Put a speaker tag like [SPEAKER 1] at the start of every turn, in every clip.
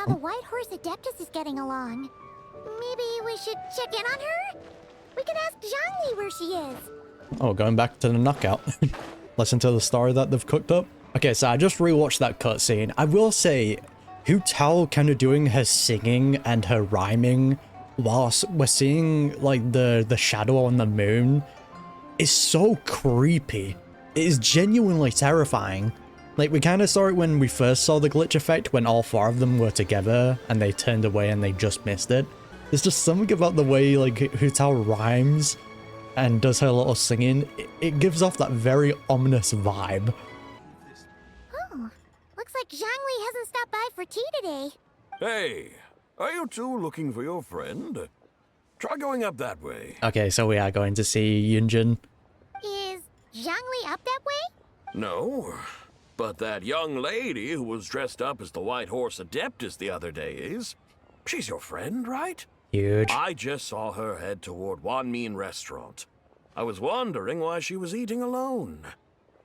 [SPEAKER 1] how the White Horse Adeptus is getting along. Maybe we should check in on her? We could ask Zhangli where she is.
[SPEAKER 2] Oh, going back to the knockout. Listen to the story that they've cooked up. Okay, so I just rewatched that cutscene. I will say, Hu Tao kind of doing her singing and her rhyming whilst we're seeing like the shadow on the moon is so creepy. It is genuinely terrifying. Like, we kind of saw it when we first saw the glitch effect when all four of them were together and they turned away and they just missed it. There's just something about the way like Hu Tao rhymes and does her little singing. It gives off that very ominous vibe.
[SPEAKER 1] Oh, looks like Zhangli hasn't stopped by for tea today.
[SPEAKER 3] Hey, are you two looking for your friend? Try going up that way.
[SPEAKER 2] Okay, so we are going to see Yunjin.
[SPEAKER 1] Is Zhangli up that way?
[SPEAKER 3] No, but that young lady who was dressed up as the White Horse Adeptus the other day is. She's your friend, right?
[SPEAKER 2] Huge.
[SPEAKER 3] I just saw her head toward Wanmin Restaurant. I was wondering why she was eating alone.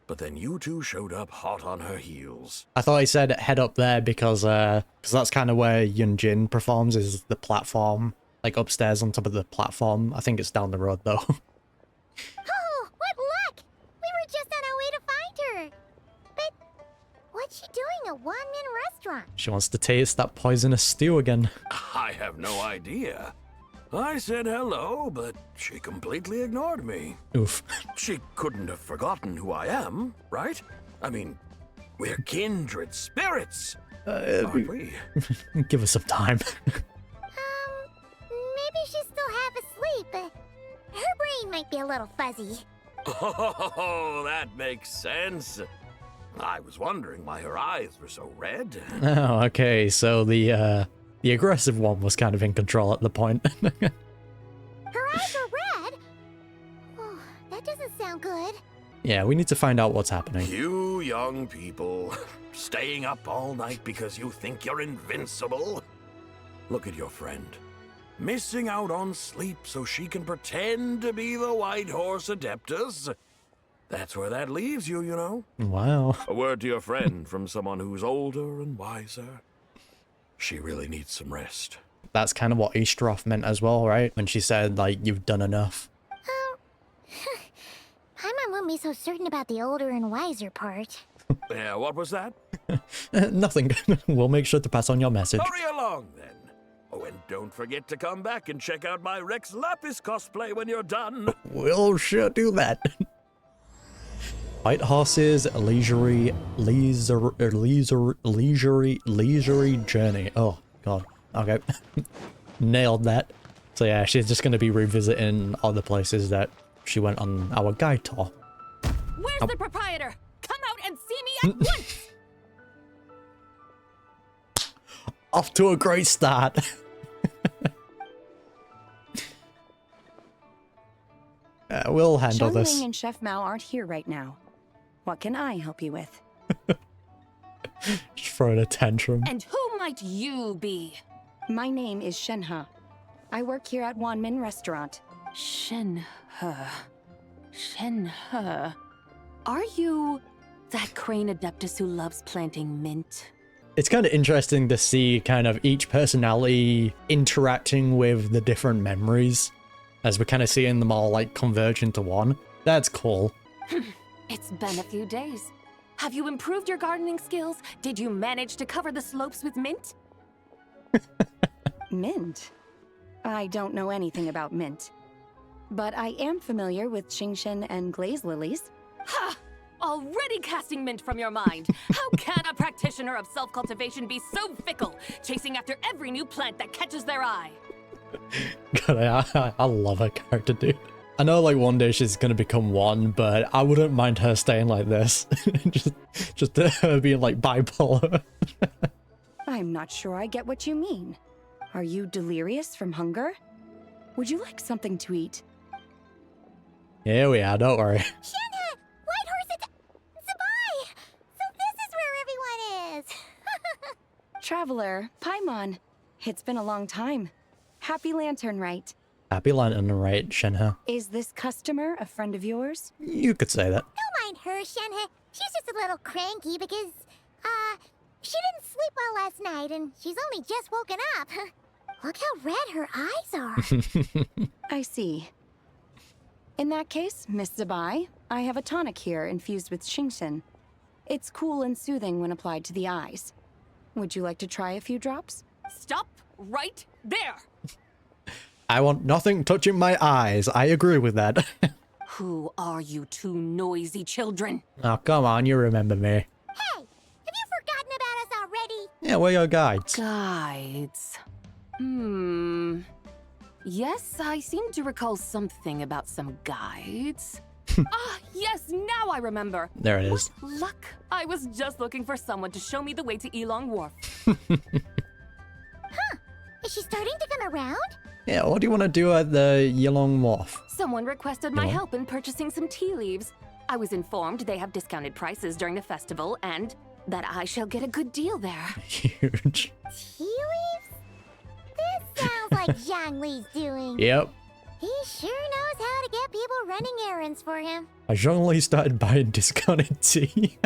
[SPEAKER 3] But then you two showed up hot on her heels.
[SPEAKER 2] I thought he said head up there because that's kind of where Yunjin performs, is the platform, like upstairs on top of the platform. I think it's down the road though.
[SPEAKER 1] Oh, what luck! We were just on our way to find her. But what's she doing at Wanmin Restaurant?
[SPEAKER 2] She wants to taste that poisonous stew again.
[SPEAKER 3] I have no idea. I said hello, but she completely ignored me.
[SPEAKER 2] Oof.
[SPEAKER 3] She couldn't have forgotten who I am, right? I mean, we're kindred spirits, aren't we?
[SPEAKER 2] Give us some time.
[SPEAKER 1] Maybe she's still half asleep, but her brain might be a little fuzzy.
[SPEAKER 3] Oh, that makes sense. I was wondering why her eyes were so red.
[SPEAKER 2] Oh, okay, so the aggressive one was kind of in control at the point.
[SPEAKER 1] Her eyes are red? Oh, that doesn't sound good.
[SPEAKER 2] Yeah, we need to find out what's happening.
[SPEAKER 3] You young people, staying up all night because you think you're invincible? Look at your friend. Missing out on sleep so she can pretend to be the White Horse Adeptus. That's where that leaves you, you know.
[SPEAKER 2] Wow.
[SPEAKER 3] A word to your friend from someone who's older and wiser. She really needs some rest.
[SPEAKER 2] That's kind of what Easteroff meant as well, right? When she said, like, you've done enough.
[SPEAKER 1] Paimon won't be so certain about the older and wiser part.
[SPEAKER 3] Yeah, what was that?
[SPEAKER 2] Nothing. We'll make sure to pass on your message.
[SPEAKER 3] Hurry along, then. Oh, and don't forget to come back and check out my Rex Lapis cosplay when you're done.
[SPEAKER 2] We'll sure do that. White Horse's leisurely journey. Oh, God. Okay. Nailed that. So yeah, she's just going to be revisiting all the places that she went on our guide tour.
[SPEAKER 4] Where's the proprietor? Come out and see me at once!
[SPEAKER 2] Off to a great start. We'll handle this.
[SPEAKER 5] Xiangling and Chef Mao aren't here right now. What can I help you with?
[SPEAKER 2] Just throwing a tantrum.
[SPEAKER 4] And who might you be?
[SPEAKER 5] My name is Shenhe. I work here at Wanmin Restaurant.
[SPEAKER 4] Shenhe. Shenhe. Are you that crane adeptus who loves planting mint?
[SPEAKER 2] It's kind of interesting to see kind of each personality interacting with the different memories as we're kind of seeing them all like converge into one. That's cool.
[SPEAKER 4] It's been a few days. Have you improved your gardening skills? Did you manage to cover the slopes with mint?
[SPEAKER 5] Mint? I don't know anything about mint. But I am familiar with Qingshen and glaze lilies.
[SPEAKER 4] Ha! Already casting mint from your mind. How can a practitioner of self-cultivation be so fickle, chasing after every new plant that catches their eye?
[SPEAKER 2] God, I love her character, dude. I know like one day she's gonna become one, but I wouldn't mind her staying like this. just her being like bipolar.
[SPEAKER 5] I'm not sure I get what you mean. Are you delirious from hunger? Would you like something to eat?
[SPEAKER 2] Here we are, don't worry.
[SPEAKER 1] Shenhe! White Horse Zibai! So this is where everyone is!
[SPEAKER 5] Traveler, Paimon. It's been a long time. Happy Lantern, right?
[SPEAKER 2] Happy Lantern, right, Shenhe?
[SPEAKER 5] Is this customer a friend of yours?
[SPEAKER 2] You could say that.
[SPEAKER 1] Don't mind her, Shenhe. She's just a little cranky because, She didn't sleep well last night, and she's only just woken up. Look how red her eyes are.
[SPEAKER 5] I see. In that case, Miss ZIBAI, I have a tonic here infused with Genshin. It's cool and soothing when applied to the eyes. Would you like to try a few drops?
[SPEAKER 4] Stop right there!
[SPEAKER 2] I want nothing touching my eyes. I agree with that.
[SPEAKER 4] Who are you two noisy children?
[SPEAKER 2] Oh, come on, you remember me.
[SPEAKER 1] Hey, have you forgotten about us already?
[SPEAKER 2] Yeah, we're your guides.
[SPEAKER 4] Guides. Yes, I seem to recall something about some guides. Yes, now I remember.
[SPEAKER 2] There it is.
[SPEAKER 4] Luck. I was just looking for someone to show me the way to Elong Wharf.
[SPEAKER 1] Is she starting to come around?
[SPEAKER 2] Yeah, what do you want to do at the Yelong Wharf?
[SPEAKER 4] Someone requested my help in purchasing some tea leaves. I was informed they have discounted prices during the festival and that I shall get a good deal there.
[SPEAKER 2] Huge.
[SPEAKER 1] Tea leaves? This sounds like Zhongli's doing.
[SPEAKER 2] Yep.
[SPEAKER 1] He sure knows how to get people running errands for him.
[SPEAKER 2] I suddenly started buying discounted tea.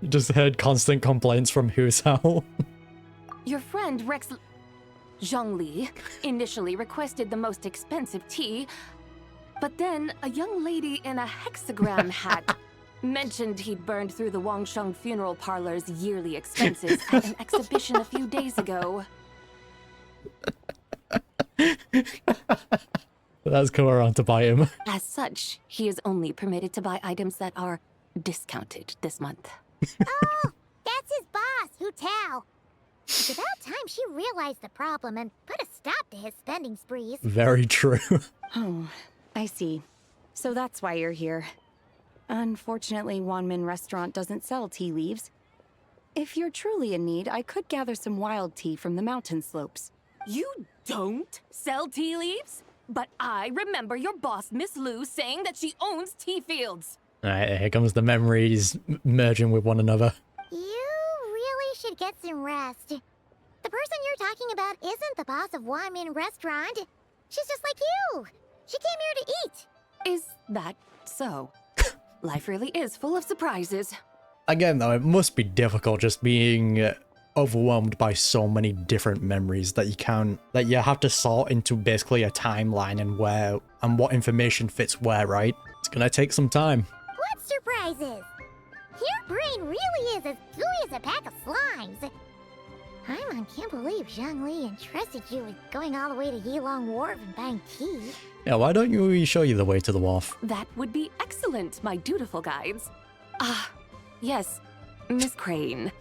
[SPEAKER 2] Just heard constant complaints from Husao.
[SPEAKER 4] Your friend Rex Zhongli initially requested the most expensive tea, but then a young lady in a hexagram hat mentioned he'd burned through the Wangsheng funeral parlor's yearly expenses at an exhibition a few days ago.
[SPEAKER 2] That's come around to bite him.
[SPEAKER 4] As such, he is only permitted to buy items that are discounted this month.
[SPEAKER 1] Oh, that's his boss, Hu Tao. It's about time she realized the problem and put a stop to his spending sprees.
[SPEAKER 2] Very true.
[SPEAKER 5] Oh, I see. So that's why you're here. Unfortunately, Wanmin Restaurant doesn't sell tea leaves. If you're truly in need, I could gather some wild tea from the mountain slopes.
[SPEAKER 4] You don't sell tea leaves? But I remember your boss, Miss Lu, saying that she owns tea fields.
[SPEAKER 2] Alright, here comes the memories merging with one another.
[SPEAKER 1] You really should get some rest. The person you're talking about isn't the boss of Wanmin Restaurant. She's just like you. She came here to eat.
[SPEAKER 4] Is that so? Life really is full of surprises.
[SPEAKER 2] Again, though, it must be difficult just being overwhelmed by so many different memories that you have to sort into basically a timeline and what information fits where, right? It's gonna take some time.
[SPEAKER 1] What surprises? Your brain really is as gooey as a pack of slimes. I can't believe Zhongli entrusted you with going all the way to Yilong Wharf and buying tea.
[SPEAKER 2] Yeah, why don't we show you the way to the wharf?
[SPEAKER 4] That would be excellent, my dutiful guides. Yes, Miss Crane.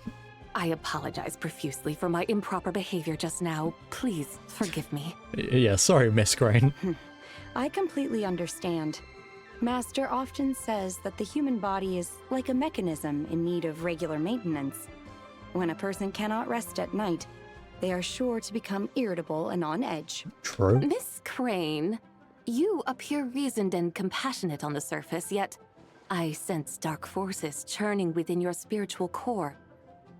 [SPEAKER 4] I apologize profusely for my improper behavior just now. Please forgive me.
[SPEAKER 2] Yeah, sorry, Miss Crane.
[SPEAKER 5] I completely understand. Master often says that the human body is like a mechanism in need of regular maintenance. When a person cannot rest at night, they are sure to become irritable and on edge.
[SPEAKER 2] True.
[SPEAKER 4] Miss Crane, you appear reasoned and compassionate on the surface, yet I sense dark forces churning within your spiritual core.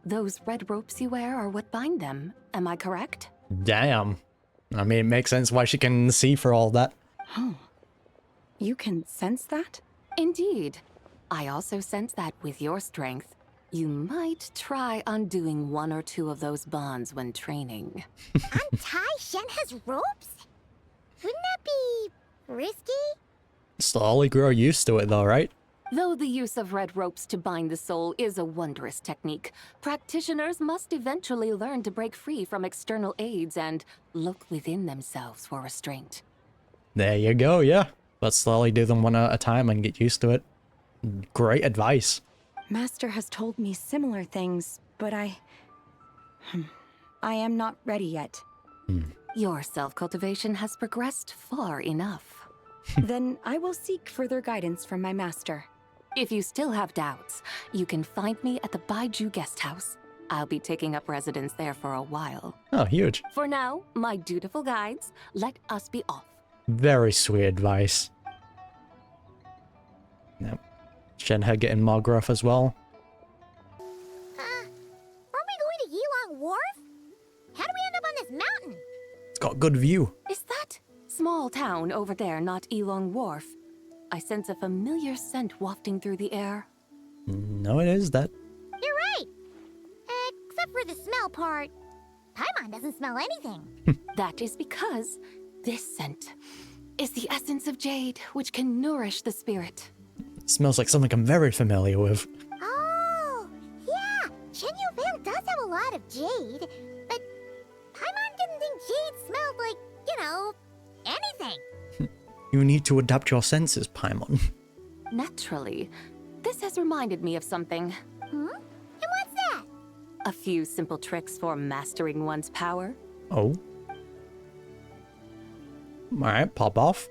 [SPEAKER 4] Those red ropes you wear are what bind them, am I correct?
[SPEAKER 2] Damn. I mean, it makes sense why she can see for all that.
[SPEAKER 5] Oh, you can sense that?
[SPEAKER 4] Indeed. I also sense that with your strength, you might try undoing one or two of those bonds when training.
[SPEAKER 1] Untie Shenhe's ropes? Wouldn't that be risky?
[SPEAKER 2] Slowly grow used to it though, right?
[SPEAKER 4] Though the use of red ropes to bind the soul is a wondrous technique, practitioners must eventually learn to break free from external aids and look within themselves for restraint.
[SPEAKER 2] There you go, yeah. But slowly do them one at a time and get used to it. Great advice.
[SPEAKER 5] Master has told me similar things, but I am not ready yet.
[SPEAKER 4] Your self-cultivation has progressed far enough.
[SPEAKER 5] Then I will seek further guidance from my master.
[SPEAKER 4] If you still have doubts, you can find me at the Baiju guest house. I'll be taking up residence there for a while.
[SPEAKER 2] Oh, huge.
[SPEAKER 4] For now, my dutiful guides, let us be off.
[SPEAKER 2] Very sweet advice. Yep. Shenhe getting more growth as well.
[SPEAKER 1] Are we going to Yilong Wharf? How do we end up on this mountain?
[SPEAKER 2] It's got good view.
[SPEAKER 4] Is that small town over there not Elong Wharf? I sense a familiar scent wafting through the air.
[SPEAKER 2] No, it is that.
[SPEAKER 1] You're right. smell part. Paimon doesn't smell anything.
[SPEAKER 4] That is because this scent is the essence of jade, which can nourish the spirit.
[SPEAKER 2] It smells like something I'm very familiar with.
[SPEAKER 1] Oh, yeah. Shenyu Vale does have a lot of jade, but Paimon didn't think jade smelled like, anything.
[SPEAKER 2] You need to adapt your senses, Paimon.
[SPEAKER 4] Naturally, this has reminded me of something.
[SPEAKER 1] And what's that?
[SPEAKER 4] A few simple tricks for mastering one's power.
[SPEAKER 2] Oh. Alright, pop off.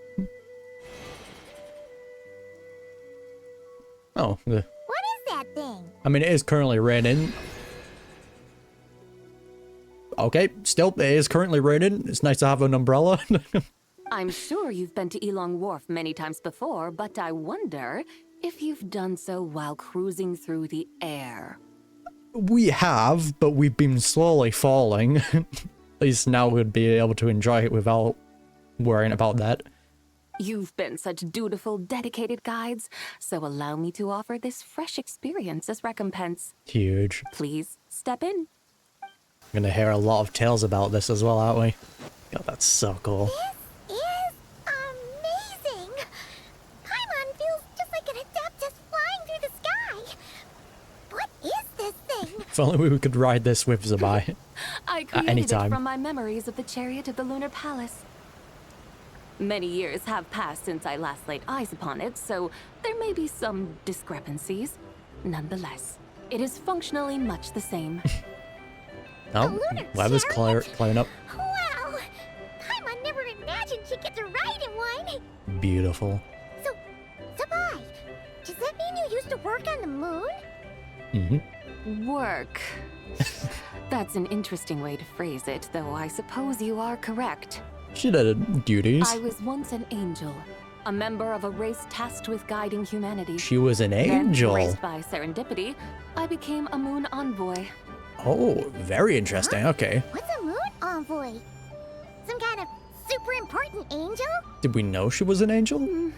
[SPEAKER 2] Oh,
[SPEAKER 1] What is that thing?
[SPEAKER 2] I mean, it is currently raining. Okay, still, it is currently raining. It's nice to have an umbrella.
[SPEAKER 4] I'm sure you've been to Elong Wharf many times before, but I wonder if you've done so while cruising through the air.
[SPEAKER 2] We have, but we've been slowly falling. At least now we'd be able to enjoy it without worrying about that.
[SPEAKER 4] You've been such dutiful, dedicated guides, so allow me to offer this fresh experience as recompense.
[SPEAKER 2] Huge.
[SPEAKER 4] Please step in.
[SPEAKER 2] We're gonna hear a lot of tales about this as well, aren't we? God, that's so cool.
[SPEAKER 1] This is amazing. Paimon feels just like an Adeptus flying through the sky. What is this thing?
[SPEAKER 2] If only we could ride this with Zibai.
[SPEAKER 4] I created
[SPEAKER 2] any
[SPEAKER 4] it
[SPEAKER 2] time.
[SPEAKER 4] from my memories of the chariot of the Lunar Palace. Many years have passed since I last laid eyes upon it, so there may be some discrepancies. Nonetheless, it is functionally much the same.
[SPEAKER 2] Oh,
[SPEAKER 1] lunar
[SPEAKER 2] weather's
[SPEAKER 1] chariot?
[SPEAKER 2] clearing up.
[SPEAKER 1] Wow. Paimon never imagined she'd get to ride in one.
[SPEAKER 2] Beautiful.
[SPEAKER 1] So, Zibai, does that mean you used to work on the moon?
[SPEAKER 2] Mm-hmm.
[SPEAKER 4] Work. That's an interesting way to phrase it, though I suppose you are correct.
[SPEAKER 2] She did duties.
[SPEAKER 4] I was once an angel, a member of a race tasked with guiding humanity.
[SPEAKER 2] She was an angel.
[SPEAKER 4] Then, raised by serendipity, I became a moon envoy.
[SPEAKER 2] Oh, very interesting. Okay.
[SPEAKER 1] What's a moon envoy? Some kind of super important angel?
[SPEAKER 2] Did we know she was an angel?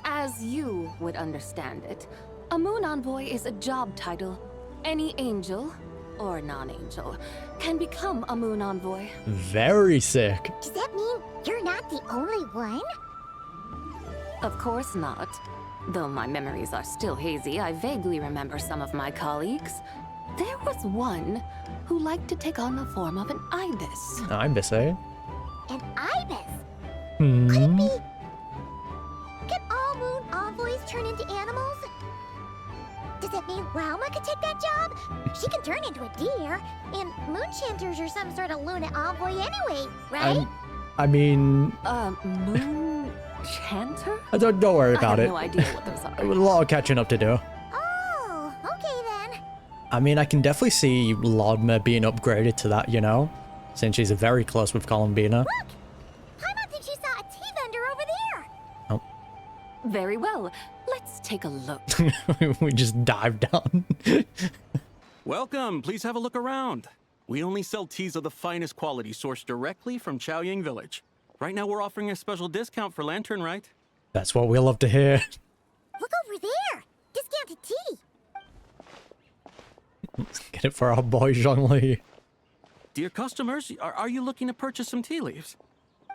[SPEAKER 4] As you would understand it, a moon envoy is a job title. Any angel, or non-angel, can become a moon envoy.
[SPEAKER 2] Very sick.
[SPEAKER 1] Does that mean you're not the only one?
[SPEAKER 4] Of course not. Though my memories are still hazy, I vaguely remember some of my colleagues. There was one who liked to take on the form of an ibis.
[SPEAKER 2] I miss it.
[SPEAKER 1] An ibis? Could it
[SPEAKER 2] Hmm.
[SPEAKER 1] be... Can all moon envoys turn into animals? Does that mean Rauma could take that job? She can turn into a deer, and moon chanters are some sort of Luna envoy anyway, right?
[SPEAKER 2] I mean,
[SPEAKER 4] Moon chanter?
[SPEAKER 2] don't worry
[SPEAKER 4] I
[SPEAKER 2] about
[SPEAKER 4] have
[SPEAKER 2] it.
[SPEAKER 4] no idea what those
[SPEAKER 2] A
[SPEAKER 4] are.
[SPEAKER 2] lot of catching up to do.
[SPEAKER 1] Oh, okay then.
[SPEAKER 2] I mean, I can definitely see Laudma being upgraded to that, you know? Since she's very close with Columbina.
[SPEAKER 1] Look! Paimon thinks she saw a tea vendor over there.
[SPEAKER 2] Oh.
[SPEAKER 4] Very well. Let's take a look.
[SPEAKER 2] We just dive down.
[SPEAKER 6] Welcome, please have a look around. We only sell teas of the finest quality sourced directly from Chaoying Village. Right now we're offering a special discount for Lantern Rite.
[SPEAKER 2] That's what we love to hear.
[SPEAKER 1] Look over there! Discounted tea!
[SPEAKER 2] Get it for our boy Zhongli.
[SPEAKER 6] Dear customers, are you looking to purchase some tea leaves?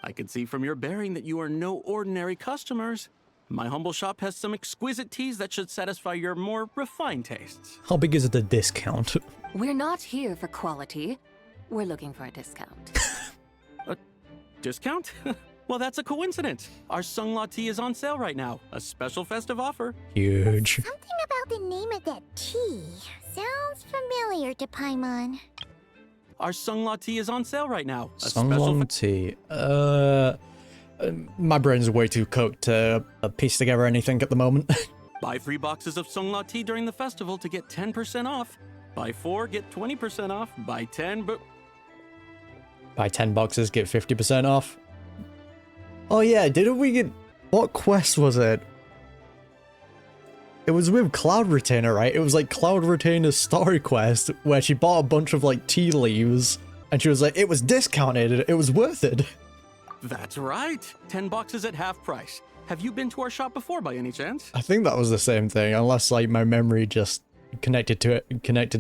[SPEAKER 6] I can see from your bearing that you are no ordinary customers. My humble shop has some exquisite teas that should satisfy your more refined tastes.
[SPEAKER 2] How big is the discount?
[SPEAKER 4] We're not here for quality. We're looking for a discount.
[SPEAKER 6] Discount? Well, that's a coincidence. Our Sunglaw tea is on sale right now. A special festive offer.
[SPEAKER 2] Huge.
[SPEAKER 1] Something about the name of that tea sounds familiar to Paimon.
[SPEAKER 6] Our Sunglaw tea is on sale right now. A special
[SPEAKER 2] Sunglong tea. My brain's way too cooked to piece together anything at the moment.
[SPEAKER 6] Buy 3 boxes of Sunglaw tea during the festival to get 10% off. Buy 4, get 20% off. Buy 10, but...
[SPEAKER 2] Buy 10 boxes, get 50% off. Oh yeah, didn't we get... What quest was it? It was with Cloud Retainer, right? It was like Cloud Retainer's story quest, where she bought a bunch of like tea leaves, and she was like, it was discounted, it was worth it.
[SPEAKER 6] That's right. 10 boxes at half price. Have you been to our shop before by any chance?
[SPEAKER 2] I think that was the same thing, unless like my memory just connected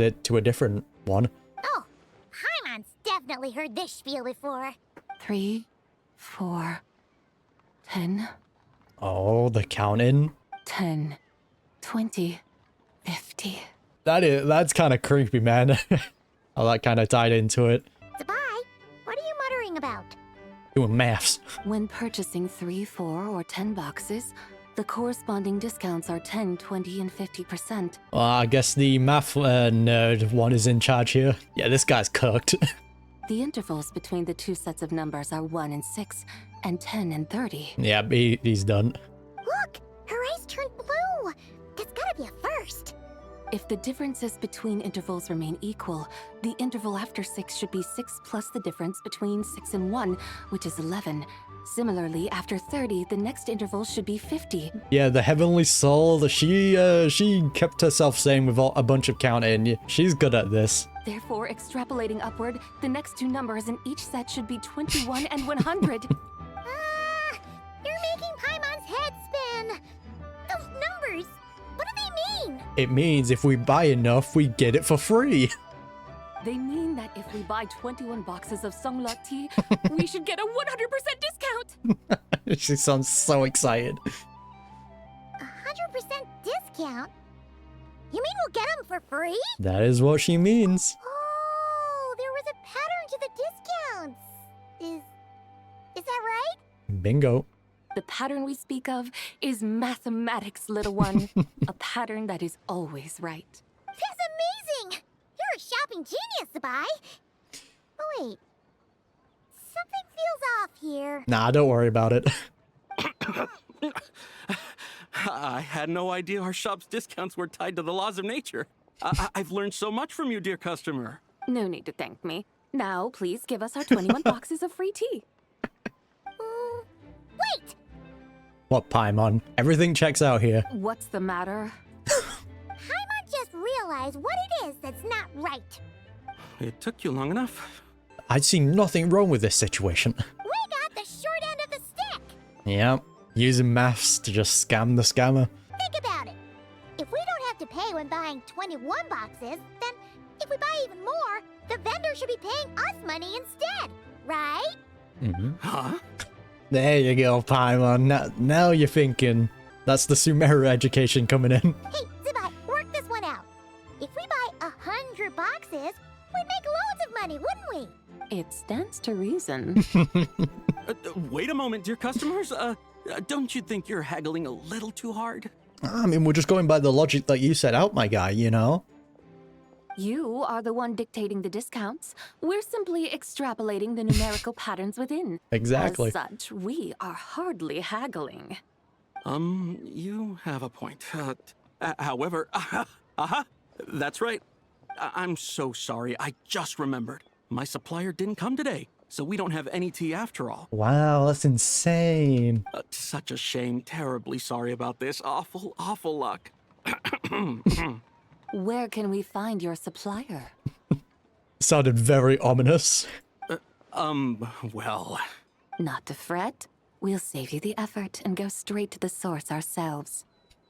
[SPEAKER 2] it to a different one.
[SPEAKER 1] Oh, definitely heard this spiel before.
[SPEAKER 4] 3, 4, 10,
[SPEAKER 2] Oh, the counting.
[SPEAKER 4] 10, 20, 50.
[SPEAKER 2] That's kind of creepy, man. Oh, that kind of tied into it.
[SPEAKER 1] Zibai, what are you muttering about?
[SPEAKER 2] Doing maths.
[SPEAKER 4] When purchasing 3, 4, or 10 boxes, the corresponding discounts are 10, 20, and 50%.
[SPEAKER 2] Well, I guess the math nerd one is in charge here. Yeah, this guy's cooked.
[SPEAKER 4] The intervals between the two sets of numbers are 1 and 6, and 10 and 30.
[SPEAKER 2] Yeah, he's done.
[SPEAKER 1] Look, her eyes turned blue. That's gotta be a first.
[SPEAKER 4] If the differences between intervals remain equal, the interval after 6 should be 6 plus the difference between 6 and 1, which is 11. Similarly, after 30, the next interval should be 50.
[SPEAKER 2] Yeah, the Heavenly Soul, she kept herself sane with a bunch of counting. She's good at this.
[SPEAKER 4] Therefore, extrapolating upward, the next two numbers in each set should be 21 and 100.
[SPEAKER 1] You're making Paimon's head spin. Those numbers, what do they mean?
[SPEAKER 2] It means if we buy enough, we get it for free.
[SPEAKER 4] They mean that if we buy 21 boxes of Songlok tea, we should get a 100% discount!
[SPEAKER 2] She sounds so excited.
[SPEAKER 1] 100% discount? You mean we'll get them for free?
[SPEAKER 2] That is what she means.
[SPEAKER 1] Oh, there was a pattern to the discounts. Is that right?
[SPEAKER 2] Bingo.
[SPEAKER 4] The pattern we speak of is mathematics, little one. A pattern that is always right.
[SPEAKER 1] That's amazing! You're a shopping genius, Zibai. Oh, wait. Something feels off here.
[SPEAKER 2] Nah, don't worry about it.
[SPEAKER 6] I had no idea our shop's discounts were tied to the laws of nature. I've learned so much from you, dear customer.
[SPEAKER 4] No need to thank me. Now, please give us our 21 boxes of free tea.
[SPEAKER 1] Wait!
[SPEAKER 2] What, Paimon? Everything checks out here.
[SPEAKER 4] What's the matter?
[SPEAKER 1] Paimon just realized what it is that's not right.
[SPEAKER 6] It took you long enough.
[SPEAKER 2] I see nothing wrong with this situation.
[SPEAKER 1] We got the short end of the stick.
[SPEAKER 2] Yep. Using maths to just scam the scammer.
[SPEAKER 1] Think about it. If we don't have to pay when buying 21 boxes, then if we buy even more, the vendor should be paying us money instead, right?
[SPEAKER 6] Huh?
[SPEAKER 2] There you go, Paimon. Now you're thinking. That's the Sumeru education coming in.
[SPEAKER 1] Hey, Zibai, work this one out. If we buy 100 boxes, we'd make loads of money, wouldn't we?
[SPEAKER 4] It stands to reason.
[SPEAKER 6] Wait a moment, dear customers. Don't you think you're haggling a little too hard?
[SPEAKER 2] I mean, we're just going by the logic that you set out, my guy, you know?
[SPEAKER 4] You are the one dictating the discounts. We're simply extrapolating the numerical patterns within.
[SPEAKER 2] Exactly.
[SPEAKER 4] As such, we are hardly haggling.
[SPEAKER 6] You have a point. However, that's right. I'm so sorry. I just remembered. My supplier didn't come today, so we don't have any tea after all.
[SPEAKER 2] Wow, that's insane.
[SPEAKER 6] Such a shame. Terribly sorry about this. Awful, awful luck.
[SPEAKER 4] Where can we find your supplier?
[SPEAKER 2] Sounded very ominous.
[SPEAKER 6] Well...
[SPEAKER 4] Not to fret. We'll save you the effort and go straight to the source ourselves.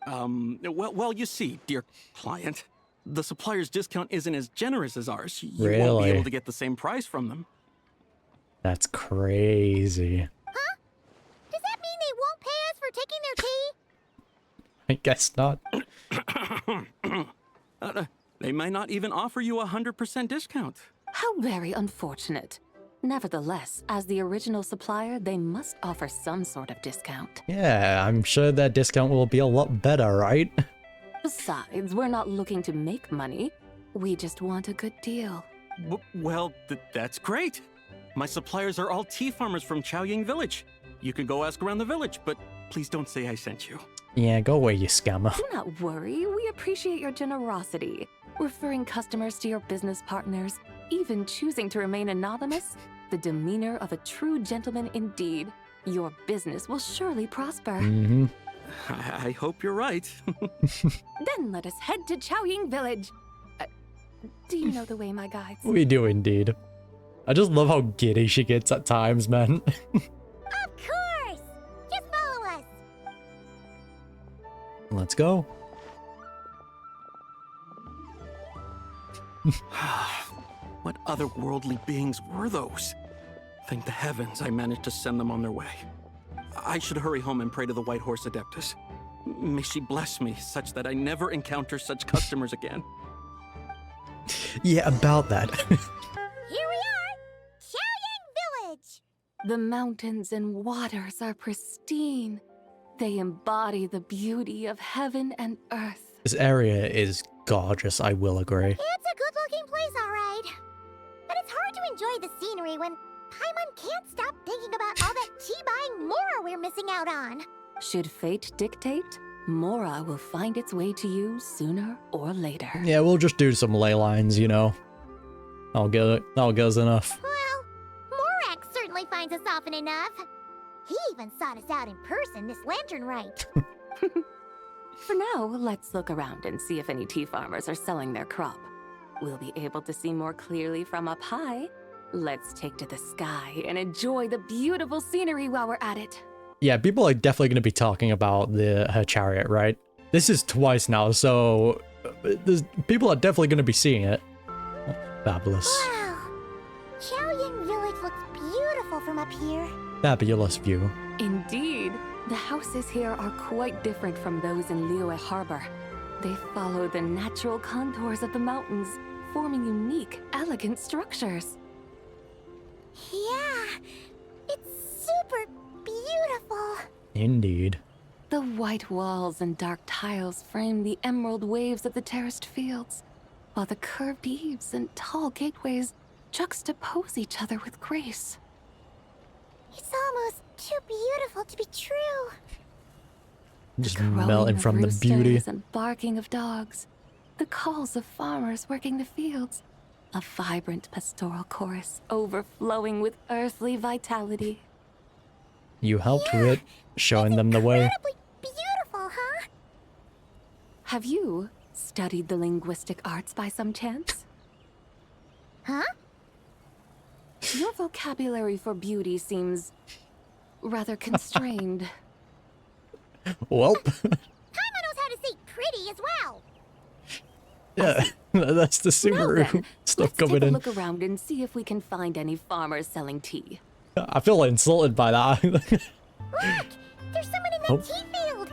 [SPEAKER 6] Well, you see, dear client, the supplier's discount isn't as generous as ours. You won't
[SPEAKER 2] Really?
[SPEAKER 6] be able to get the same price from them.
[SPEAKER 2] That's crazy.
[SPEAKER 1] Huh? Does that mean they won't pay us for taking their tea?
[SPEAKER 2] I guess not.
[SPEAKER 6] They might not even offer you a 100% discount.
[SPEAKER 4] How very unfortunate. Nevertheless, as the original supplier, they must offer some sort of discount.
[SPEAKER 2] Yeah, I'm sure their discount will be a lot better, right?
[SPEAKER 4] Besides, we're not looking to make money. We just want a good deal.
[SPEAKER 6] Well, that's great. My suppliers are all tea farmers from Chaoying Village. You can go ask around the village, but please don't say I sent you.
[SPEAKER 2] Yeah, go away, you scammer.
[SPEAKER 4] Do not worry, we appreciate your generosity. Referring customers to your business partners, even choosing to remain anonymous, the demeanor of a true gentleman indeed. Your business will surely prosper.
[SPEAKER 2] Mm-hmm.
[SPEAKER 6] I hope you're right.
[SPEAKER 4] Then let us head to Chaoying Village. Do you know the way, my guides?
[SPEAKER 2] We do indeed. I just love how giddy she gets at times, man.
[SPEAKER 1] Of course! Just follow us.
[SPEAKER 2] Let's go.
[SPEAKER 6] What otherworldly beings were those? Thank the heavens I managed to send them on their way. I should hurry home and pray to the White Horse Adeptus. May she bless me such that I never encounter such customers again.
[SPEAKER 2] Yeah, about that.
[SPEAKER 1] Here we are! Xiaoyang Village!
[SPEAKER 4] The mountains and waters are pristine. They embody the beauty of heaven and earth.
[SPEAKER 2] This area is gorgeous, I will agree.
[SPEAKER 1] It's a good-looking place, all right. But it's hard to enjoy the scenery when Paimon can't stop thinking about all that tea-buying Mora we're missing out on.
[SPEAKER 4] Should fate dictate, Mora will find its way to you sooner or later.
[SPEAKER 2] Yeah, we'll just do some ley lines, you know. I'll get it. That'll get us enough.
[SPEAKER 1] Well, Morak certainly finds us often enough. He even sought us out in person this lantern Rite.
[SPEAKER 4] For now, let's look around and see if any tea farmers are selling their crop. We'll be able to see more clearly from up high. Let's take to the sky and enjoy the beautiful scenery while we're at it.
[SPEAKER 2] Yeah, people are definitely going to be talking about her chariot, right? This is twice now, so people are definitely going to be seeing it. Oh, fabulous.
[SPEAKER 1] Wow. Xiaoyang Village looks beautiful from up here.
[SPEAKER 2] Fabulous view.
[SPEAKER 4] Indeed, the houses here are quite different from those in Liyue Harbor. They follow the natural contours of the mountains, forming unique, elegant structures.
[SPEAKER 1] Yeah, it's super beautiful.
[SPEAKER 2] Indeed.
[SPEAKER 4] The white walls and dark tiles frame the emerald waves of the terraced fields, while the curved eaves and tall gateways juxtapose each other with grace.
[SPEAKER 1] It's almost too beautiful to be true.
[SPEAKER 2] Just
[SPEAKER 4] Crowing
[SPEAKER 2] melting
[SPEAKER 4] of
[SPEAKER 2] from the beauty.
[SPEAKER 4] roosters and barking of dogs, the calls of farmers working the fields, a vibrant pastoral chorus overflowing with earthly vitality.
[SPEAKER 2] You helped with it, showing them the way.
[SPEAKER 1] Incredibly beautiful, huh?
[SPEAKER 4] Have you studied the linguistic arts by some chance?
[SPEAKER 1] Huh?
[SPEAKER 4] Your vocabulary for beauty seems rather constrained.
[SPEAKER 2] Welp.
[SPEAKER 1] Paimon knows how to say pretty as well.
[SPEAKER 2] Yeah, that's the
[SPEAKER 4] Now
[SPEAKER 2] Subaru
[SPEAKER 4] then,
[SPEAKER 2] stuff
[SPEAKER 4] let's take
[SPEAKER 2] coming
[SPEAKER 4] a
[SPEAKER 2] in.
[SPEAKER 4] look around and see if we can find any farmers selling tea.
[SPEAKER 2] I feel insulted by that.
[SPEAKER 1] Look! There's someone in that
[SPEAKER 2] Oh.
[SPEAKER 1] tea field!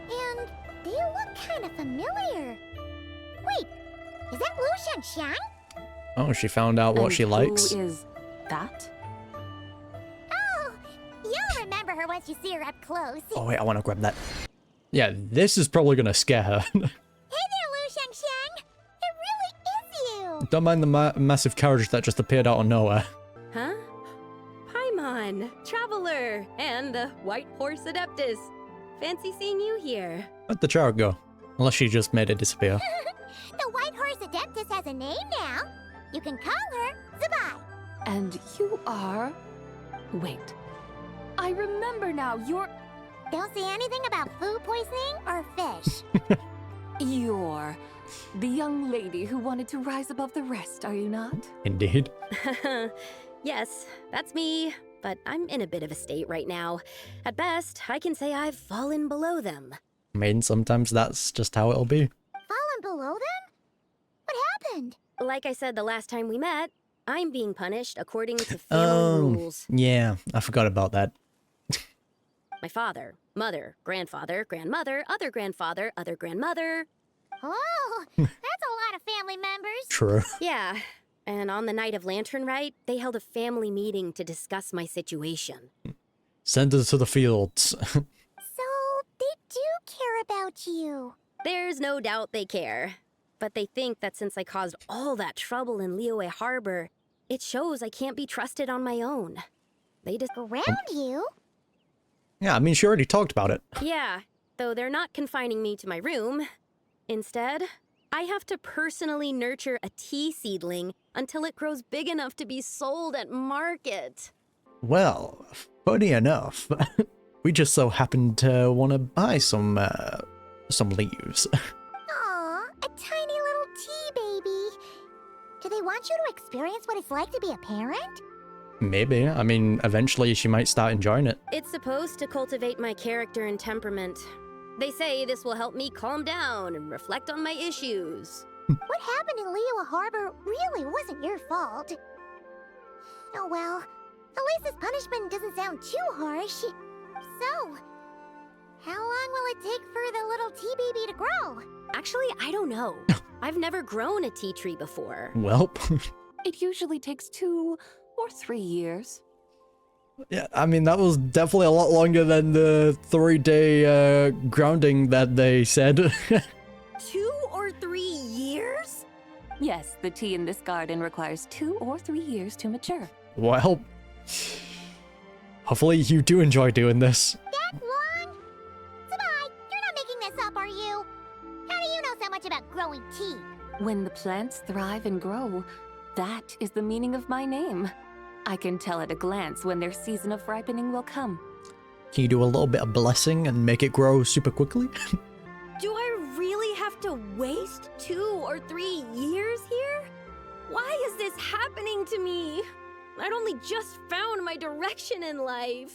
[SPEAKER 1] And they look kind of familiar. Wait, is that Lu Shangxiang?
[SPEAKER 2] Oh, she found out what
[SPEAKER 4] And
[SPEAKER 2] she likes.
[SPEAKER 4] Who is that?
[SPEAKER 1] Oh, you'll remember her once you see her up close.
[SPEAKER 2] Oh wait, I want to grab that. Yeah, this is probably gonna scare her.
[SPEAKER 1] Hey there, Lu Shangxiang! It really is you!
[SPEAKER 2] Don't mind the massive carriage that just appeared out of nowhere.
[SPEAKER 7] Huh? Paimon, Traveler, and the White Horse Adeptus. Fancy seeing you here.
[SPEAKER 2] Where'd the chariot go? Unless she just made it disappear.
[SPEAKER 1] The White Horse Adeptus has a name now. You can call her ZIBAI.
[SPEAKER 4] And you are... Wait. I remember now, you're...
[SPEAKER 1] Don't say anything about food poisoning or fish.
[SPEAKER 4] You're the young lady who wanted to rise above the rest, are you not?
[SPEAKER 2] Indeed.
[SPEAKER 7] Yes, that's me, but I'm in a bit of a state right now. At best, I can say I've fallen below them.
[SPEAKER 2] I mean, sometimes that's just how it'll be.
[SPEAKER 1] Fallen below them? What happened?
[SPEAKER 7] Like I said the last time we met, I'm being punished according to family
[SPEAKER 2] Oh,
[SPEAKER 7] rules.
[SPEAKER 2] yeah, I forgot about that.
[SPEAKER 7] My father, mother, grandfather, grandmother, other grandfather, other grandmother.
[SPEAKER 1] Oh, that's a lot of family members.
[SPEAKER 2] True.
[SPEAKER 7] Yeah, and on the night of Lantern Rite, they held a family meeting to discuss my situation.
[SPEAKER 2] Send her to the fields.
[SPEAKER 1] So, they do care about you.
[SPEAKER 7] There's no doubt they care. But they think that since I caused all that trouble in Liyue Harbor, it shows I can't be trusted on my own. They just...
[SPEAKER 1] Around you?
[SPEAKER 2] Yeah, I mean, she already talked about it.
[SPEAKER 7] Yeah, though they're not confining me to my room. Instead, I have to personally nurture a tea seedling until it grows big enough to be sold at market.
[SPEAKER 2] Well, funny enough, we just so happened to want to buy some leaves.
[SPEAKER 1] Aw, a tiny little tea baby. Do they want you to experience what it's like to be a parent?
[SPEAKER 2] Maybe. I mean, eventually she might start enjoying it.
[SPEAKER 7] It's supposed to cultivate my character and temperament. They say this will help me calm down and reflect on my issues.
[SPEAKER 1] What happened in Liyue Harbor really wasn't your fault. Oh well, at least this punishment doesn't sound too harsh. So, how long will it take for the little tea baby to grow?
[SPEAKER 7] Actually, I don't know. I've never grown a tea tree before.
[SPEAKER 2] Welp.
[SPEAKER 4] It usually takes 2 or 3 years.
[SPEAKER 2] Yeah, I mean, that was definitely a lot longer than the 3-day grounding that they said.
[SPEAKER 7] 2 or 3 years?
[SPEAKER 4] Yes, the tea in this garden requires 2 or 3 years to mature.
[SPEAKER 2] Well, hopefully you do enjoy doing this.
[SPEAKER 1] That long? Zibai, you're not making this up, are you? How do you know so much about growing tea?
[SPEAKER 4] When the plants thrive and grow, that is the meaning of my name. I can tell at a glance when their season of ripening will come.
[SPEAKER 2] Can you do a little bit of blessing and make it grow super quickly?
[SPEAKER 7] Do I really have to waste 2 or 3 years here? Why is this happening to me? I'd only just found my direction in life.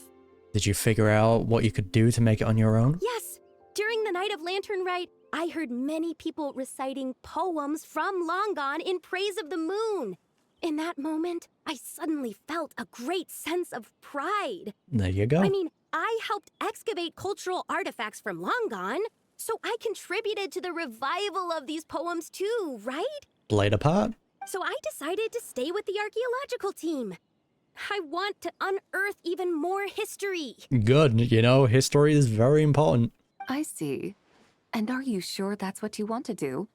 [SPEAKER 2] Did you figure out what you could do to make it on your own?
[SPEAKER 7] Yes, during the night of Lantern Rite, I heard many people reciting poems from Long Gone in praise of the moon. In that moment, I suddenly felt a great sense of pride.
[SPEAKER 2] There you go.
[SPEAKER 7] I mean, I helped excavate cultural artifacts from Long Gone, so I contributed to the revival of these poems too, right?
[SPEAKER 2] Played a part.
[SPEAKER 7] So I decided to stay with the archaeological team. I want to unearth even more history.
[SPEAKER 2] Good. You know, history is very important.
[SPEAKER 4] I see. And are you sure that's what you want to do?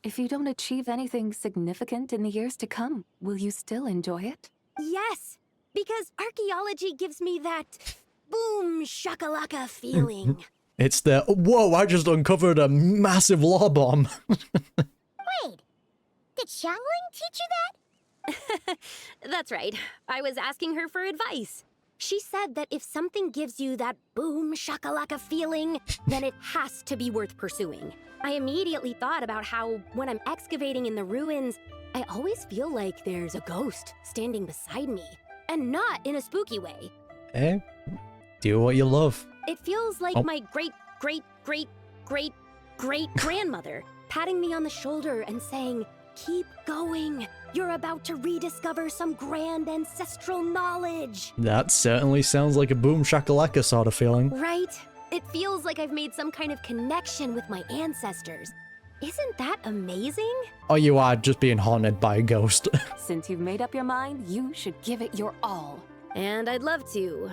[SPEAKER 4] If you don't achieve anything significant in the years to come, will you still enjoy it?
[SPEAKER 7] Yes, because archaeology gives me that boom shakalaka feeling.
[SPEAKER 2] It's the, whoa, I just uncovered a massive law bomb.
[SPEAKER 1] Wait, did Xiangling teach you that?
[SPEAKER 7] That's right. I was asking her for advice. She said that if something gives you that boom shakalaka feeling, then it has to be worth pursuing. I immediately thought about how, when I'm excavating in the ruins, I always feel like there's a ghost standing beside me. And not in a spooky way.
[SPEAKER 2] Eh? Do what you love.
[SPEAKER 7] It feels like my great-great-great-great-great-grandmother patting me on the shoulder and saying, "Keep going. You're about to rediscover some grand ancestral knowledge."
[SPEAKER 2] That certainly sounds like a boom shakalaka sort of feeling.
[SPEAKER 7] Right? It feels like I've made some kind of connection with my ancestors. Isn't that amazing?
[SPEAKER 2] Or you are just being haunted by a ghost.
[SPEAKER 4] Since you've made up your mind, you should give it your all.
[SPEAKER 7] And I'd love to,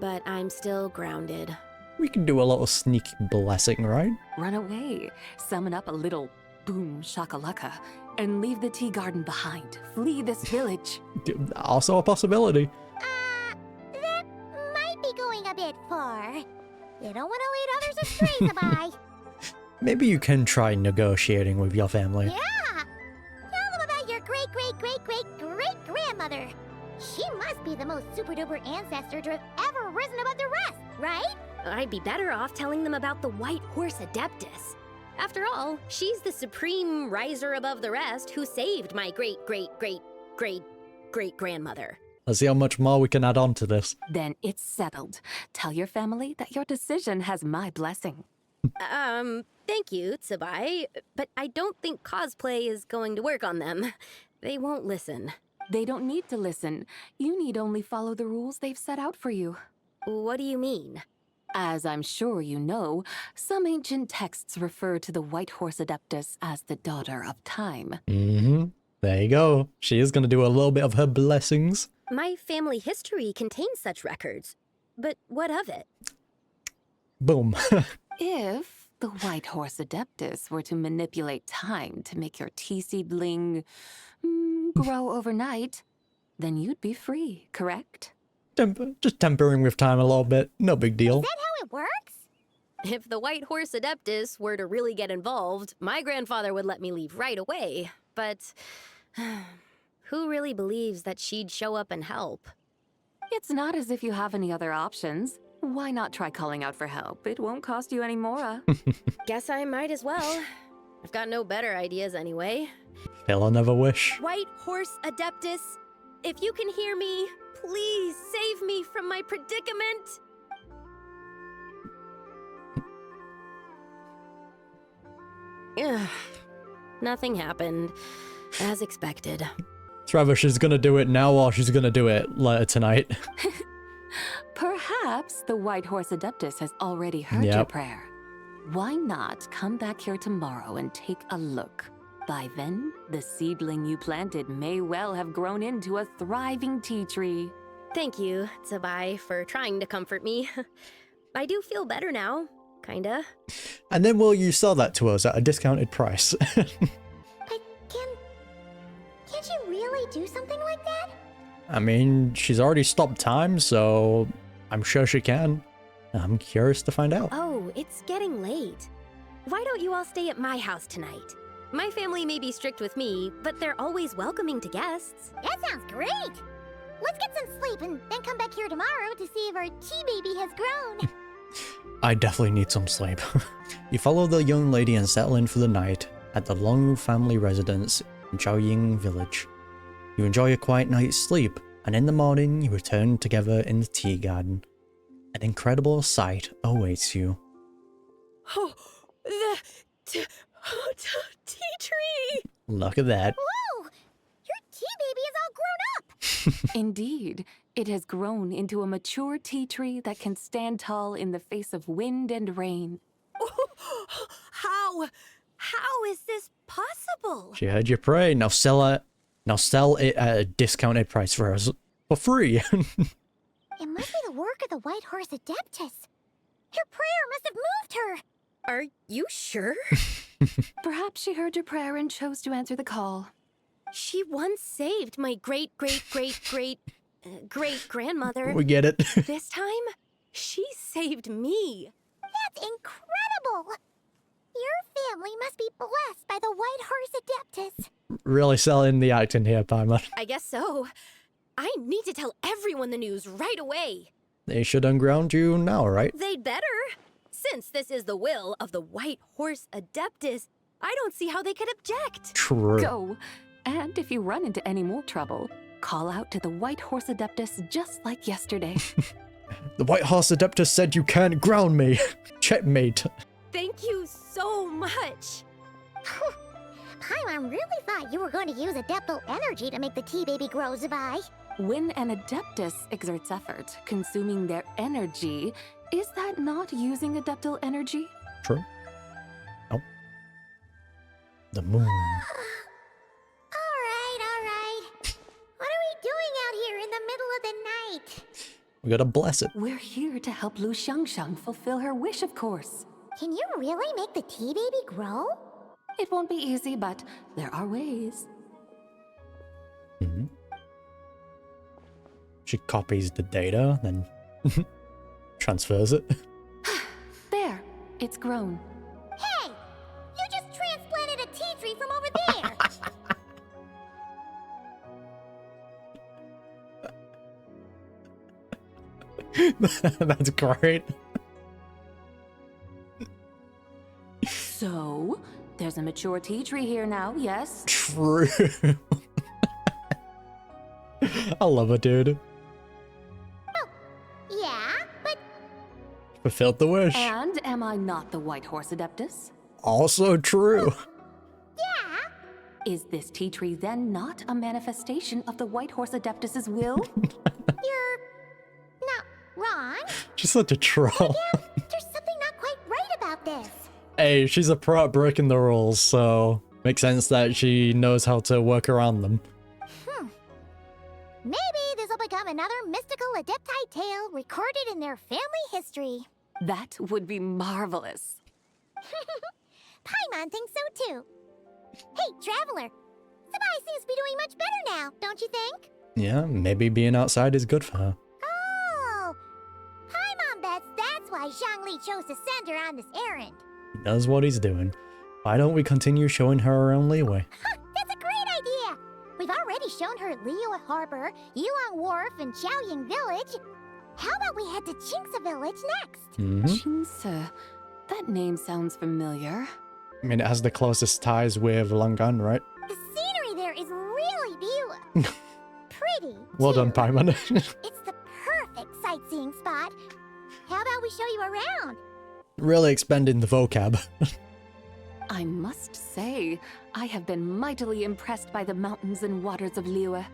[SPEAKER 7] but I'm still grounded.
[SPEAKER 2] We can do a little sneaky blessing, right?
[SPEAKER 4] Run away, summon up a little boom shakalaka, and leave the tea garden behind. Flee this village.
[SPEAKER 2] Also a possibility.
[SPEAKER 1] That might be going a bit far. You don't want to lead others astray, Zibai.
[SPEAKER 2] Maybe you can try negotiating with your family.
[SPEAKER 1] Yeah! Tell them about your great-great-great-great-great-grandmother. She must be the most super-duper ancestor to have ever risen above the rest, right?
[SPEAKER 7] I'd be better off telling them about the White Horse Adeptus. After all, she's the supreme riser above the rest who saved my great-great-great-great-great-grandmother.
[SPEAKER 2] Let's see how much more we can add on to this.
[SPEAKER 4] Then it's settled. Tell your family that your decision has my blessing.
[SPEAKER 7] Thank you, Zibai, but I don't think cosplay is going to work on them. They won't listen.
[SPEAKER 4] They don't need to listen. You need only follow the rules they've set out for you.
[SPEAKER 7] What do you mean?
[SPEAKER 4] As I'm sure you know, some ancient texts refer to the White Horse Adeptus as the Daughter of Time.
[SPEAKER 2] Mm-hmm. There you go. She is going to do a little bit of her blessings.
[SPEAKER 7] My family history contains such records, but what of it?
[SPEAKER 2] Boom.
[SPEAKER 4] If the White Horse Adeptus were to manipulate time to make your tea seedling grow overnight, then you'd be free, correct?
[SPEAKER 2] Just tempering with time a little bit. No big deal.
[SPEAKER 1] Is that how it works?
[SPEAKER 7] If the White Horse Adeptus were to really get involved, my grandfather would let me leave right away. But who really believes that she'd show up and help?
[SPEAKER 4] It's not as if you have any other options. Why not try calling out for help? It won't cost you any more.
[SPEAKER 7] Guess I might as well. I've got no better ideas anyway.
[SPEAKER 2] They'll never wish.
[SPEAKER 7] White Horse Adeptus, if you can hear me, please save me from my predicament. Ugh. nothing happened. As expected.
[SPEAKER 2] It's rather she's gonna do it now or she's gonna do it later tonight.
[SPEAKER 4] Perhaps the White Horse Adeptus has already heard your prayer. Why not come back here tomorrow and take a look? By then, the seedling you planted may well have grown into a thriving tea tree.
[SPEAKER 7] Thank you, ZIBAI, for trying to comfort me. I do feel better now, kinda.
[SPEAKER 2] And then will you sell that to us at a discounted price?
[SPEAKER 1] But can't she really do something like that?
[SPEAKER 2] I mean, she's already stopped time, so I'm sure she can. I'm curious to find out.
[SPEAKER 7] Oh, it's getting late. Why don't you all stay at my house tonight? My family may be strict with me, but they're always welcoming to guests.
[SPEAKER 1] That sounds great! Let's get some sleep and then come back here tomorrow to see if our tea baby has grown.
[SPEAKER 2] I definitely need some sleep. You follow the young lady and settle in for the night at the Long family residence in Chaoying village. You enjoy a quiet night's sleep, and in the morning you return together in the tea garden. An incredible sight awaits you.
[SPEAKER 7] Oh, the tea tree!
[SPEAKER 2] Look at that.
[SPEAKER 1] Whoa! Your tea baby is all grown up!
[SPEAKER 4] Indeed, it has grown into a mature tea tree that can stand tall in the face of wind and rain.
[SPEAKER 7] How is this possible?
[SPEAKER 2] She heard you pray. Now sell it. Now sell it at a discounted price for us for free.
[SPEAKER 1] It must be the work of the White Horse Adeptus. Her prayer must have moved her.
[SPEAKER 7] Are you sure?
[SPEAKER 4] Perhaps she heard your prayer and chose to answer the call.
[SPEAKER 7] She once saved my great-great-great-great-great-grandmother.
[SPEAKER 2] We get it.
[SPEAKER 7] This time, she saved me.
[SPEAKER 1] That's incredible! Your family must be blessed by the White Horse Adeptus.
[SPEAKER 2] Really selling the acting here, Paimon.
[SPEAKER 7] I guess so. I need to tell everyone the news right away.
[SPEAKER 2] They should unground you now, right?
[SPEAKER 7] They'd better. Since this is the will of the White Horse Adeptus, I don't see how they could object.
[SPEAKER 2] True.
[SPEAKER 4] Go. And if you run into any more trouble, call out to the White Horse Adeptus just like yesterday.
[SPEAKER 2] The White Horse Adeptus said you can't ground me. Checkmate.
[SPEAKER 7] Thank you so much.
[SPEAKER 1] Paimon really thought you were going to use Adeptal energy to make the tea baby grow, ZIBAI.
[SPEAKER 4] When an Adeptus exerts effort, consuming their energy, is that not using Adeptal energy?
[SPEAKER 2] True. Oh. The moon.
[SPEAKER 1] Alright. What are we doing out here in the middle of the night?
[SPEAKER 2] We gotta bless it.
[SPEAKER 4] We're here to help Lu Xiangxiang fulfill her wish, of course.
[SPEAKER 1] Can you really make the tea baby grow?
[SPEAKER 4] It won't be easy, but there are ways.
[SPEAKER 2] She copies the data, then transfers it.
[SPEAKER 4] There, it's grown.
[SPEAKER 1] Hey! You just transplanted a tea tree from over there!
[SPEAKER 2] That's great.
[SPEAKER 4] So, there's a mature tea tree here now, yes?
[SPEAKER 2] True. I love it, dude.
[SPEAKER 1] Yeah, but
[SPEAKER 2] Fulfilled the wish.
[SPEAKER 4] And am I not the White Horse Adeptus?
[SPEAKER 2] Also true.
[SPEAKER 1] yeah!
[SPEAKER 4] Is this tea tree then not a manifestation of the White Horse Adeptus's will?
[SPEAKER 1] You're not wrong.
[SPEAKER 2] She's such a troll.
[SPEAKER 1] There's something not quite right about this.
[SPEAKER 2] Hey, she's a pro at breaking the rules, so makes sense that she knows how to work around them.
[SPEAKER 1] Maybe this will become another mystical Adepti tale recorded in their family history.
[SPEAKER 4] That would be marvelous.
[SPEAKER 1] Paimon thinks so too. Hey, Traveler! ZIBAI seems to be doing much better now, don't you think?
[SPEAKER 2] Yeah, maybe being outside is good for her.
[SPEAKER 1] Oh! Paimon bets that's why Zhongli chose to send her on this errand.
[SPEAKER 2] He knows what he's doing. Why don't we continue showing her around Leeway?
[SPEAKER 1] That's a great idea! We've already shown her Liyue Harbor, Yulong Wharf, and Chaoying Village. How about we head to Qingce Village next?
[SPEAKER 4] Qingce. That name sounds familiar.
[SPEAKER 2] I mean, it has the closest ties with Langan, right?
[SPEAKER 1] The scenery there is really beautiful. Pretty,
[SPEAKER 2] Well
[SPEAKER 1] too.
[SPEAKER 2] done, Paimon.
[SPEAKER 1] It's the perfect sightseeing spot. How about we show you around?
[SPEAKER 2] Really expanding the vocab.
[SPEAKER 4] I must say, I have been mightily impressed by the mountains and waters of Liyue.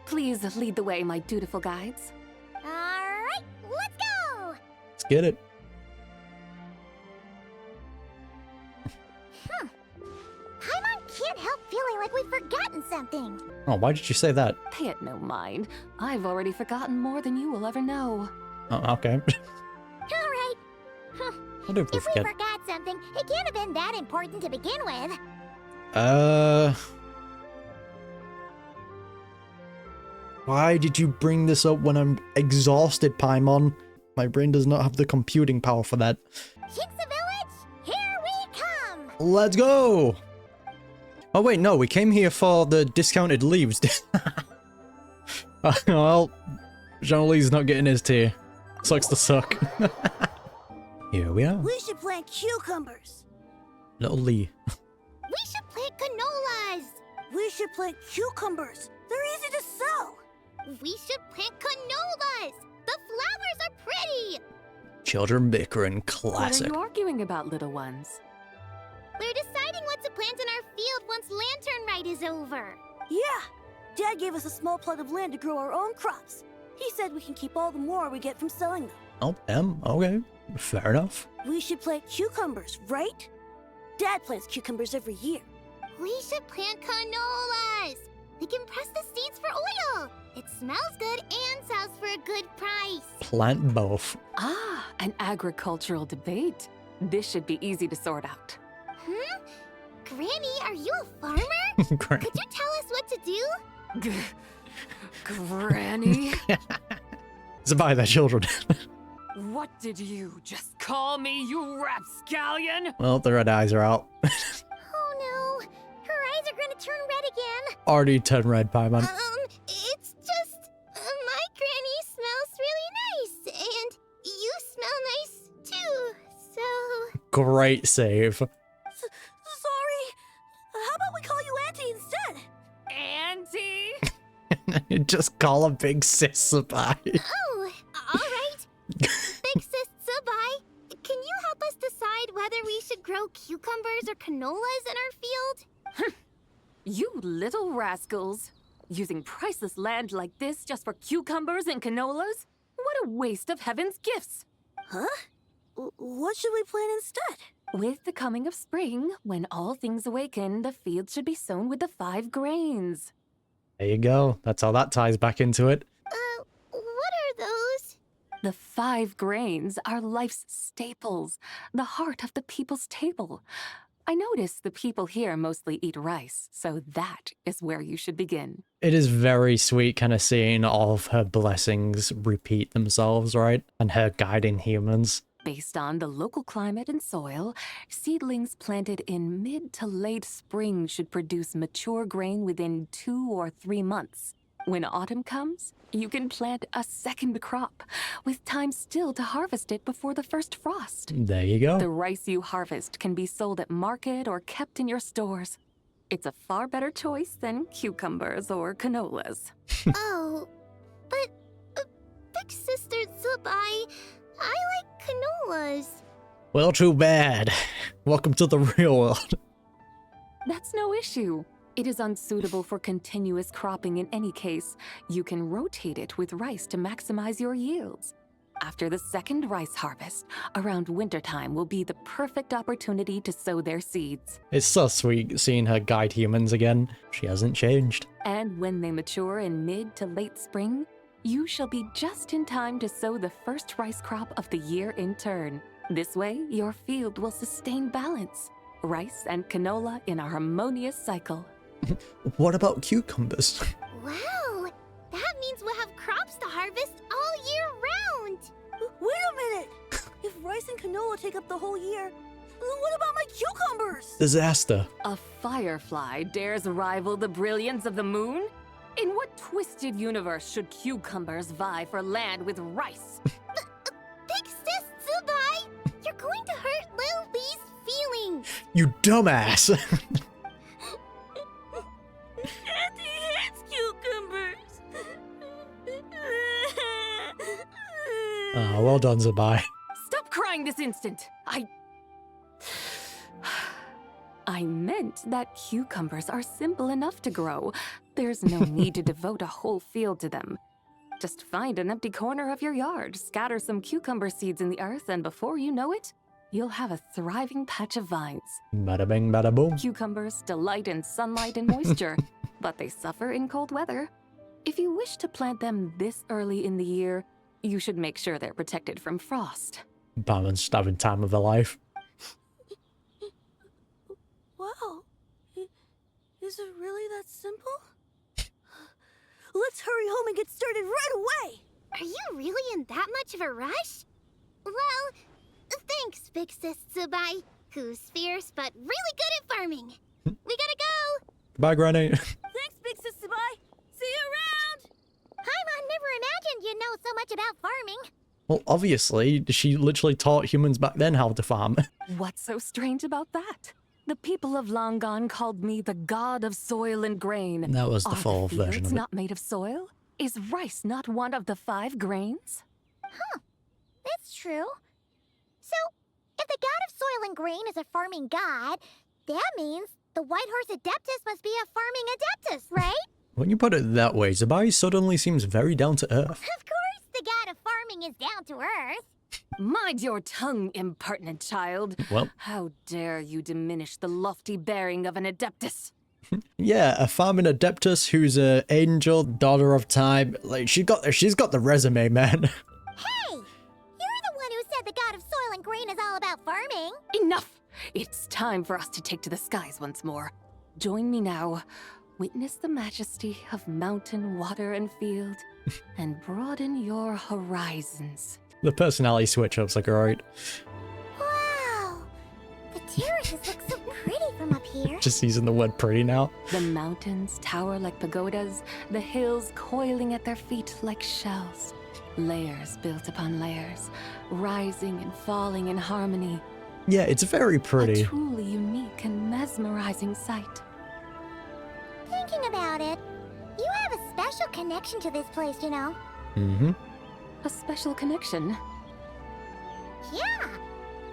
[SPEAKER 4] Please lead the way, my dutiful guides.
[SPEAKER 1] Alright, let's go!
[SPEAKER 2] Let's get it.
[SPEAKER 1] Paimon can't help feeling like we've forgotten something.
[SPEAKER 2] Oh, why did you say that?
[SPEAKER 4] Pay it no mind. I've already forgotten more than you will ever know.
[SPEAKER 2] Oh, okay.
[SPEAKER 1] Alright.
[SPEAKER 2] What did we
[SPEAKER 1] If we
[SPEAKER 2] forget?
[SPEAKER 1] forgot something, it can't have been that important to begin with.
[SPEAKER 2] Why did you bring this up when I'm exhausted, Paimon? My brain does not have the computing power for that.
[SPEAKER 1] Jinxa Village, here we come!
[SPEAKER 2] Let's go! Oh wait, no, we came here for the discounted leaves. Well, Zhongli's not getting his tea. Sucks to suck. Here we are.
[SPEAKER 1] We should plant cucumbers.
[SPEAKER 2] Little Lee.
[SPEAKER 1] We should plant canolas. We should plant cucumbers. They're easy to sow. We should plant canolas. The flowers are pretty.
[SPEAKER 2] Children bickering, classic.
[SPEAKER 4] What are you arguing about, little ones?
[SPEAKER 1] We're deciding what to plant in our field once Lantern Rite is over.
[SPEAKER 8] Yeah! Dad gave us a small plot of land to grow our own crops. He said we can keep all the more we get from selling them.
[SPEAKER 2] Oh, okay. Fair enough.
[SPEAKER 8] We should plant cucumbers, right? Dad plants cucumbers every year.
[SPEAKER 1] We should plant canolas. We can press the seeds for oil. It smells good and sells for a good price.
[SPEAKER 2] Plant both.
[SPEAKER 4] Ah, an agricultural debate. This should be easy to sort out.
[SPEAKER 1] Granny, are you a farmer?
[SPEAKER 2] Great.
[SPEAKER 1] Could you tell us what to do?
[SPEAKER 4] Granny?
[SPEAKER 2] Zabai's their children.
[SPEAKER 4] What did you just call me, you rapscallion?
[SPEAKER 2] Well, the red eyes are out.
[SPEAKER 1] Oh no, her eyes are gonna turn red again.
[SPEAKER 2] Already turned red, Paimon.
[SPEAKER 1] It's just my granny smells really nice, and you smell nice too. So
[SPEAKER 2] Great save.
[SPEAKER 8] Sorry. How about we call you Auntie instead?
[SPEAKER 4] Auntie?
[SPEAKER 2] Just call a big sis Zabai.
[SPEAKER 1] oh, all right. Big sis Zibai, can you help us decide whether we should grow cucumbers or canolas in our field?
[SPEAKER 4] You little rascals. Using priceless land like this just for cucumbers and canolas? What a waste of heaven's gifts.
[SPEAKER 8] Huh? What should we plant instead?
[SPEAKER 4] With the coming of spring, when all things awaken, the field should be sown with the 5 grains.
[SPEAKER 2] There you go. That's how that ties back into it.
[SPEAKER 1] What are those?
[SPEAKER 4] The 5 grains are life's staples, the heart of the people's table. I notice the people here mostly eat rice, so that is where you should begin.
[SPEAKER 2] It is very sweet kind of seeing all of her blessings repeat themselves, right? And her guiding humans.
[SPEAKER 4] Based on the local climate and soil, seedlings planted in mid to late spring should produce mature grain within 2 or 3 months. When autumn comes, you can plant a second crop, with time still to harvest it before the first frost.
[SPEAKER 2] There you go.
[SPEAKER 4] The rice you harvest can be sold at market or kept in your stores. It's a far better choice than cucumbers or canolas.
[SPEAKER 1] Oh, but Big Sister Zibai, I like canolas.
[SPEAKER 2] Well, too bad. Welcome to the real world.
[SPEAKER 4] That's no issue. It is unsuitable for continuous cropping in any case. You can rotate it with rice to maximize your yields. After the second rice harvest, around wintertime will be the perfect opportunity to sow their seeds.
[SPEAKER 2] It's so sweet seeing her guide humans again. She hasn't changed.
[SPEAKER 4] And when they mature in mid to late spring, you shall be just in time to sow the first rice crop of the year in turn. This way, your field will sustain balance. Rice and canola in a harmonious cycle.
[SPEAKER 2] What about cucumbers?
[SPEAKER 1] Wow, that means we'll have crops to harvest all year round.
[SPEAKER 8] Wait a minute! If rice and canola take up the whole year, what about my cucumbers?
[SPEAKER 2] Disaster.
[SPEAKER 4] A firefly dares rival the brilliance of the moon? In what twisted universe should cucumbers vie for land with rice?
[SPEAKER 1] Big Sis Zibai, you're going to hurt Lil Lee's feelings.
[SPEAKER 2] You dumbass.
[SPEAKER 8] Auntie hates cucumbers!
[SPEAKER 2] Ah, well done, Zabai.
[SPEAKER 4] Stop crying this instant! I meant that cucumbers are simple enough to grow. There's no need to devote a whole field to them. Just find an empty corner of your yard, scatter some cucumber seeds in the earth, and before you know it, you'll have a thriving patch of vines.
[SPEAKER 2] Bada bing, bada boom.
[SPEAKER 4] Cucumbers delight in sunlight and moisture, but they suffer in cold weather. If you wish to plant them this early in the year, you should make sure they're protected from frost.
[SPEAKER 2] Batman's just having time of their life.
[SPEAKER 8] Wow. Is it really that simple? Let's hurry home and get started right away!
[SPEAKER 1] Are you really in that much of a rush? Well, thanks, Big Sis Zubai, who's fierce but really good at farming. We gotta go!
[SPEAKER 2] Bye, Granny.
[SPEAKER 8] Thanks, Big Sis Zubai! See you around!
[SPEAKER 1] Paimon never imagined you'd know so much about farming.
[SPEAKER 2] Well, obviously, she literally taught humans back then how to farm.
[SPEAKER 4] What's so strange about that? The people of Long Gone called me the god of soil and grain.
[SPEAKER 2] That was the
[SPEAKER 4] Are
[SPEAKER 2] full
[SPEAKER 4] the
[SPEAKER 2] version
[SPEAKER 4] fields
[SPEAKER 2] of it.
[SPEAKER 4] not made of soil? Is rice not one of the 5 grains?
[SPEAKER 1] That's true. So, if the god of soil and grain is a farming god, that means the White Horse Adeptus must be a farming adeptus, right?
[SPEAKER 2] When you put it that way, Zibai suddenly seems very down to earth.
[SPEAKER 1] Of course the god of farming is down to earth.
[SPEAKER 4] Mind your tongue, impertinent child.
[SPEAKER 2] Well,
[SPEAKER 4] How dare you diminish the lofty bearing of an adeptus?
[SPEAKER 2] yeah, a farming adeptus who's a angel, daughter of time. Like, she's got the resume, man.
[SPEAKER 1] Hey! You're the one who said the god of soil and grain is all about farming.
[SPEAKER 4] Enough! It's time for us to take to the skies once more. Join me now. Witness the majesty of mountain, water, and field, and broaden your horizons.
[SPEAKER 2] The personality switch-ups are great.
[SPEAKER 1] Wow! The terraces look so pretty from up here.
[SPEAKER 2] Just using the word pretty now.
[SPEAKER 4] The mountains tower like pagodas, the hills coiling at their feet like shells. Layers built upon layers, rising and falling in harmony.
[SPEAKER 2] Yeah, it's very
[SPEAKER 4] A
[SPEAKER 2] pretty.
[SPEAKER 4] truly unique and mesmerizing sight.
[SPEAKER 1] Thinking about it, you have a special connection to this place, you know.
[SPEAKER 2] Mm-hmm.
[SPEAKER 4] A special connection.
[SPEAKER 1] Yeah!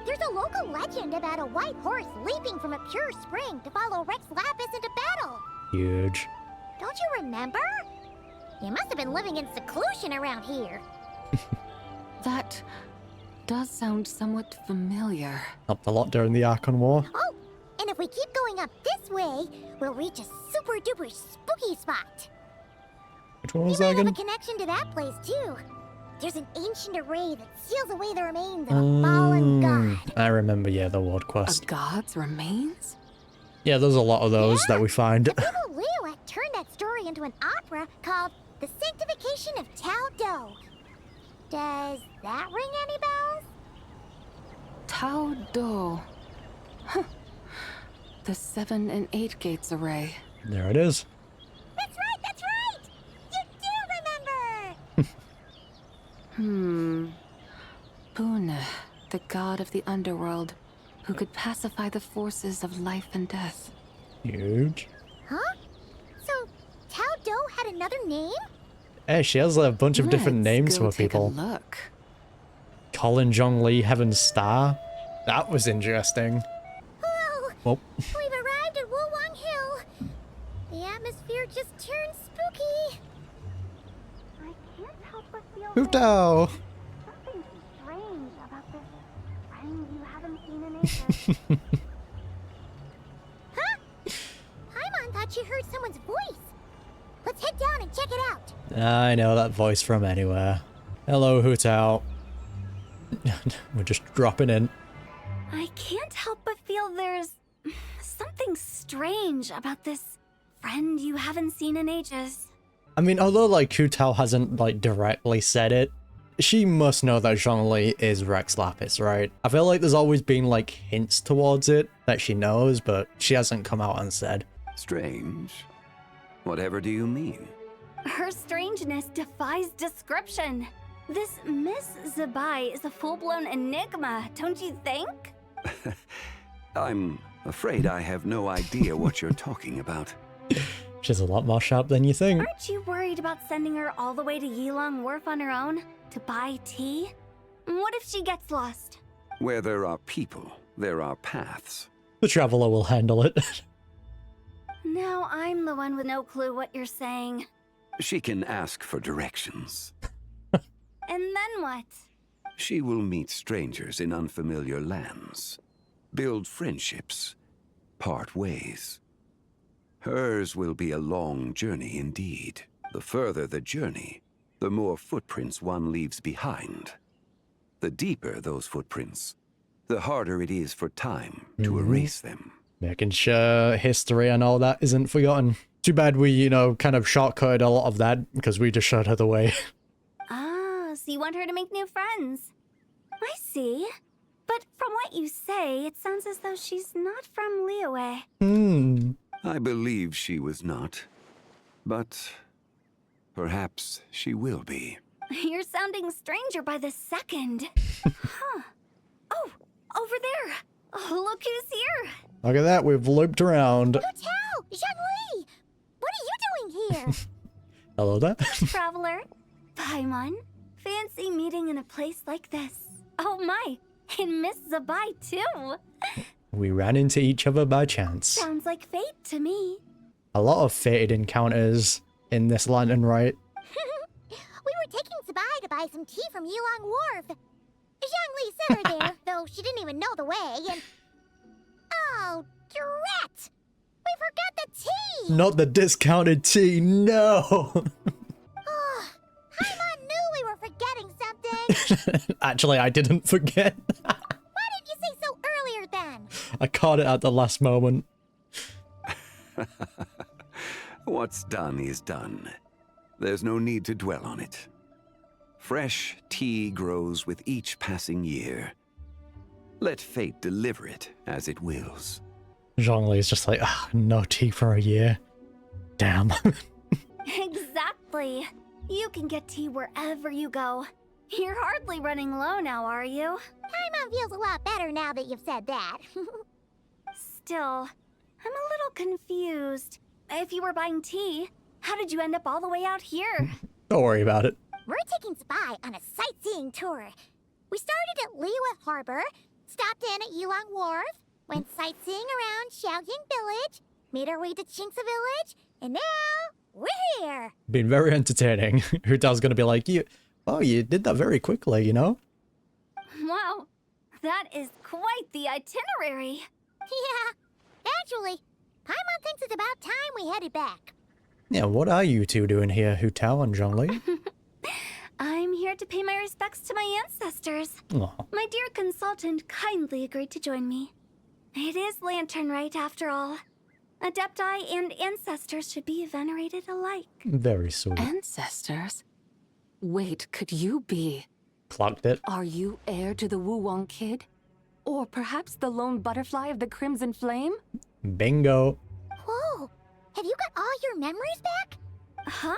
[SPEAKER 1] There's a local legend about a white horse leaping from a pure spring to follow Rex Lapis into battle.
[SPEAKER 2] Huge.
[SPEAKER 1] Don't you remember? You must have been living in seclusion around here.
[SPEAKER 4] That does sound somewhat familiar.
[SPEAKER 2] Helped a lot during the Archon War.
[SPEAKER 1] Oh, and if we keep going up this way, we'll reach a super duper spooky spot.
[SPEAKER 2] Which one
[SPEAKER 1] We
[SPEAKER 2] was
[SPEAKER 1] might
[SPEAKER 2] that
[SPEAKER 1] have a
[SPEAKER 2] again?
[SPEAKER 1] connection to that place too. There's an ancient array that seals away the remains of a fallen god.
[SPEAKER 2] I remember, yeah, the Ward
[SPEAKER 4] A
[SPEAKER 2] quest.
[SPEAKER 4] god's remains?
[SPEAKER 2] Yeah, there's a lot of those that we find.
[SPEAKER 1] The people Leo had turned that story into an opera called The Sanctification of Tao Do. Does that ring any bells?
[SPEAKER 4] Tao Do. Huh. The 7 and 8 gates array.
[SPEAKER 2] There it is.
[SPEAKER 1] That's right, that's right! You do remember!
[SPEAKER 4] Buna, the god of the underworld, who could pacify the forces of life and death.
[SPEAKER 2] Huge.
[SPEAKER 1] Huh? So, Tao Do had another name?
[SPEAKER 2] Hey, she has a bunch of different
[SPEAKER 4] Let's
[SPEAKER 2] names
[SPEAKER 4] go
[SPEAKER 2] for
[SPEAKER 4] take
[SPEAKER 2] people.
[SPEAKER 4] A look.
[SPEAKER 2] Colin Zhongli, Heaven's Star. That was interesting.
[SPEAKER 1] Whoa!
[SPEAKER 2] Well,
[SPEAKER 1] We've arrived at Wulwang Hill. The atmosphere just turned spooky. I can't help but feel
[SPEAKER 2] Hutao!
[SPEAKER 1] something strange about this friend you haven't seen in ages. Huh? Paimon thought she heard someone's voice. Let's head down and check it out.
[SPEAKER 2] I know that voice from anywhere. Hello, Hutao. We're just dropping in.
[SPEAKER 9] I can't help but feel there's something strange about this friend you haven't seen in ages.
[SPEAKER 2] I mean, although, like, Hutao hasn't, like, directly said it, she must know that Zhongli is Rex Lapis, right? I feel like there's always been, like, hints towards it that she knows, but she hasn't come out and said.
[SPEAKER 10] Strange. Whatever do you mean?
[SPEAKER 9] Her strangeness defies description. This Miss ZIBAI is a full-blown enigma, don't you think?
[SPEAKER 10] I'm afraid I have no idea what you're talking about.
[SPEAKER 2] She's a lot more sharp than you think.
[SPEAKER 9] Aren't you worried about sending her all the way to Yilong Wharf on her own to buy tea? What if she gets lost?
[SPEAKER 10] Where there are people, there are paths.
[SPEAKER 2] The traveler will handle it.
[SPEAKER 9] Now I'm the one with no clue what you're saying.
[SPEAKER 10] She can ask for directions.
[SPEAKER 9] And then what?
[SPEAKER 10] She will meet strangers in unfamiliar lands, build friendships, part ways. Hers will be a long journey indeed. The further the journey, the more footprints one leaves behind. The deeper those footprints, the harder it is for time to erase them.
[SPEAKER 2] Making sure history and all that isn't forgotten. Too bad we, you know, kind of shortcutted a lot of that because we just showed her the way.
[SPEAKER 9] Ah, so you want her to make new friends. I see. But from what you say, it sounds as though she's not from Liyue.
[SPEAKER 10] I believe she was not, but perhaps she will be.
[SPEAKER 9] You're sounding stranger by the second. Huh. Oh, over there. Oh, look who's here.
[SPEAKER 2] Look at that, we've looped around.
[SPEAKER 1] Hu Tao! Zhongli! What are you doing here?
[SPEAKER 2] Hello there.
[SPEAKER 9] Traveler. Paimon. Fancy meeting in a place like this. Oh my, and Miss ZIBAI too.
[SPEAKER 2] We ran into each other by chance.
[SPEAKER 9] Sounds like fate to me.
[SPEAKER 2] A lot of fated encounters in this Lantern Rite.
[SPEAKER 1] We were taking Zibai to buy some tea from Yilong Wharf. Zhongli sent her there, though she didn't even know the way, and... Oh, drat! We forgot the tea!
[SPEAKER 2] Not the discounted tea, no!
[SPEAKER 1] Oh, Paimon knew we were forgetting something!
[SPEAKER 2] Actually, I didn't forget.
[SPEAKER 1] Why didn't you say so earlier then?
[SPEAKER 2] I caught it at the last moment.
[SPEAKER 10] What's done is done. There's no need to dwell on it. Fresh tea grows with each passing year. Let fate deliver it as it wills.
[SPEAKER 2] Zhongli is just like, ah, no tea for a year. Damn.
[SPEAKER 9] Exactly. You can get tea wherever you go. You're hardly running low now, are you?
[SPEAKER 1] Paimon feels a lot better now that you've said that.
[SPEAKER 9] Still, I'm a little confused. If you were buying tea, how did you end up all the way out here?
[SPEAKER 2] Don't worry about it.
[SPEAKER 1] We're taking Zibai on a sightseeing tour. We started at Liyue Harbor, stopped in at Yilong Wharf, went sightseeing around Xiaoying Village, made our way to Qingce Village, and now we're here.
[SPEAKER 2] Been very entertaining. Hu Tao's gonna be like, you did that very quickly, you know?
[SPEAKER 9] Wow, that is quite the itinerary.
[SPEAKER 1] Yeah, actually, Paimon thinks it's about time we headed back.
[SPEAKER 2] Yeah, what are you two doing here, Hu Tao and Zhongli?
[SPEAKER 9] I'm here to pay my respects to my ancestors.
[SPEAKER 2] Aw.
[SPEAKER 9] My dear consultant kindly agreed to join me. It is Lantern Rite, after all. Adepti and ancestors should be venerated alike.
[SPEAKER 2] Very sweet.
[SPEAKER 4] Ancestors? Wait, could you be?
[SPEAKER 2] Clocked it.
[SPEAKER 4] Are you heir to the Wu Wong kid? Or perhaps the lone butterfly of the Crimson Flame?
[SPEAKER 2] Bingo.
[SPEAKER 1] Whoa, have you got all your memories back?
[SPEAKER 9] Huh?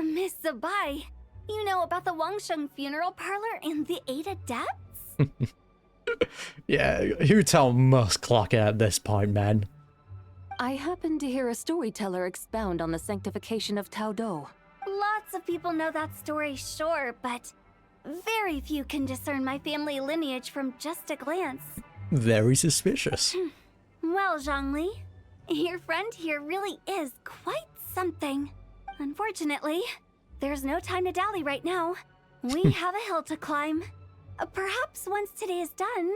[SPEAKER 9] Miss ZIBAI, you know about the Wangsheng funeral parlor and the 8 adepts?
[SPEAKER 2] Yeah, Hu Tao must clock it at this point, man.
[SPEAKER 4] I happened to hear a storyteller expound on the sanctification of Tao Do.
[SPEAKER 9] Lots of people know that story, sure, but very few can discern my family lineage from just a glance.
[SPEAKER 2] Very suspicious.
[SPEAKER 9] Well, Zhongli, your friend here really is quite something. Unfortunately, there's no time to dally right now. We have a hill to climb. Perhaps once today is done,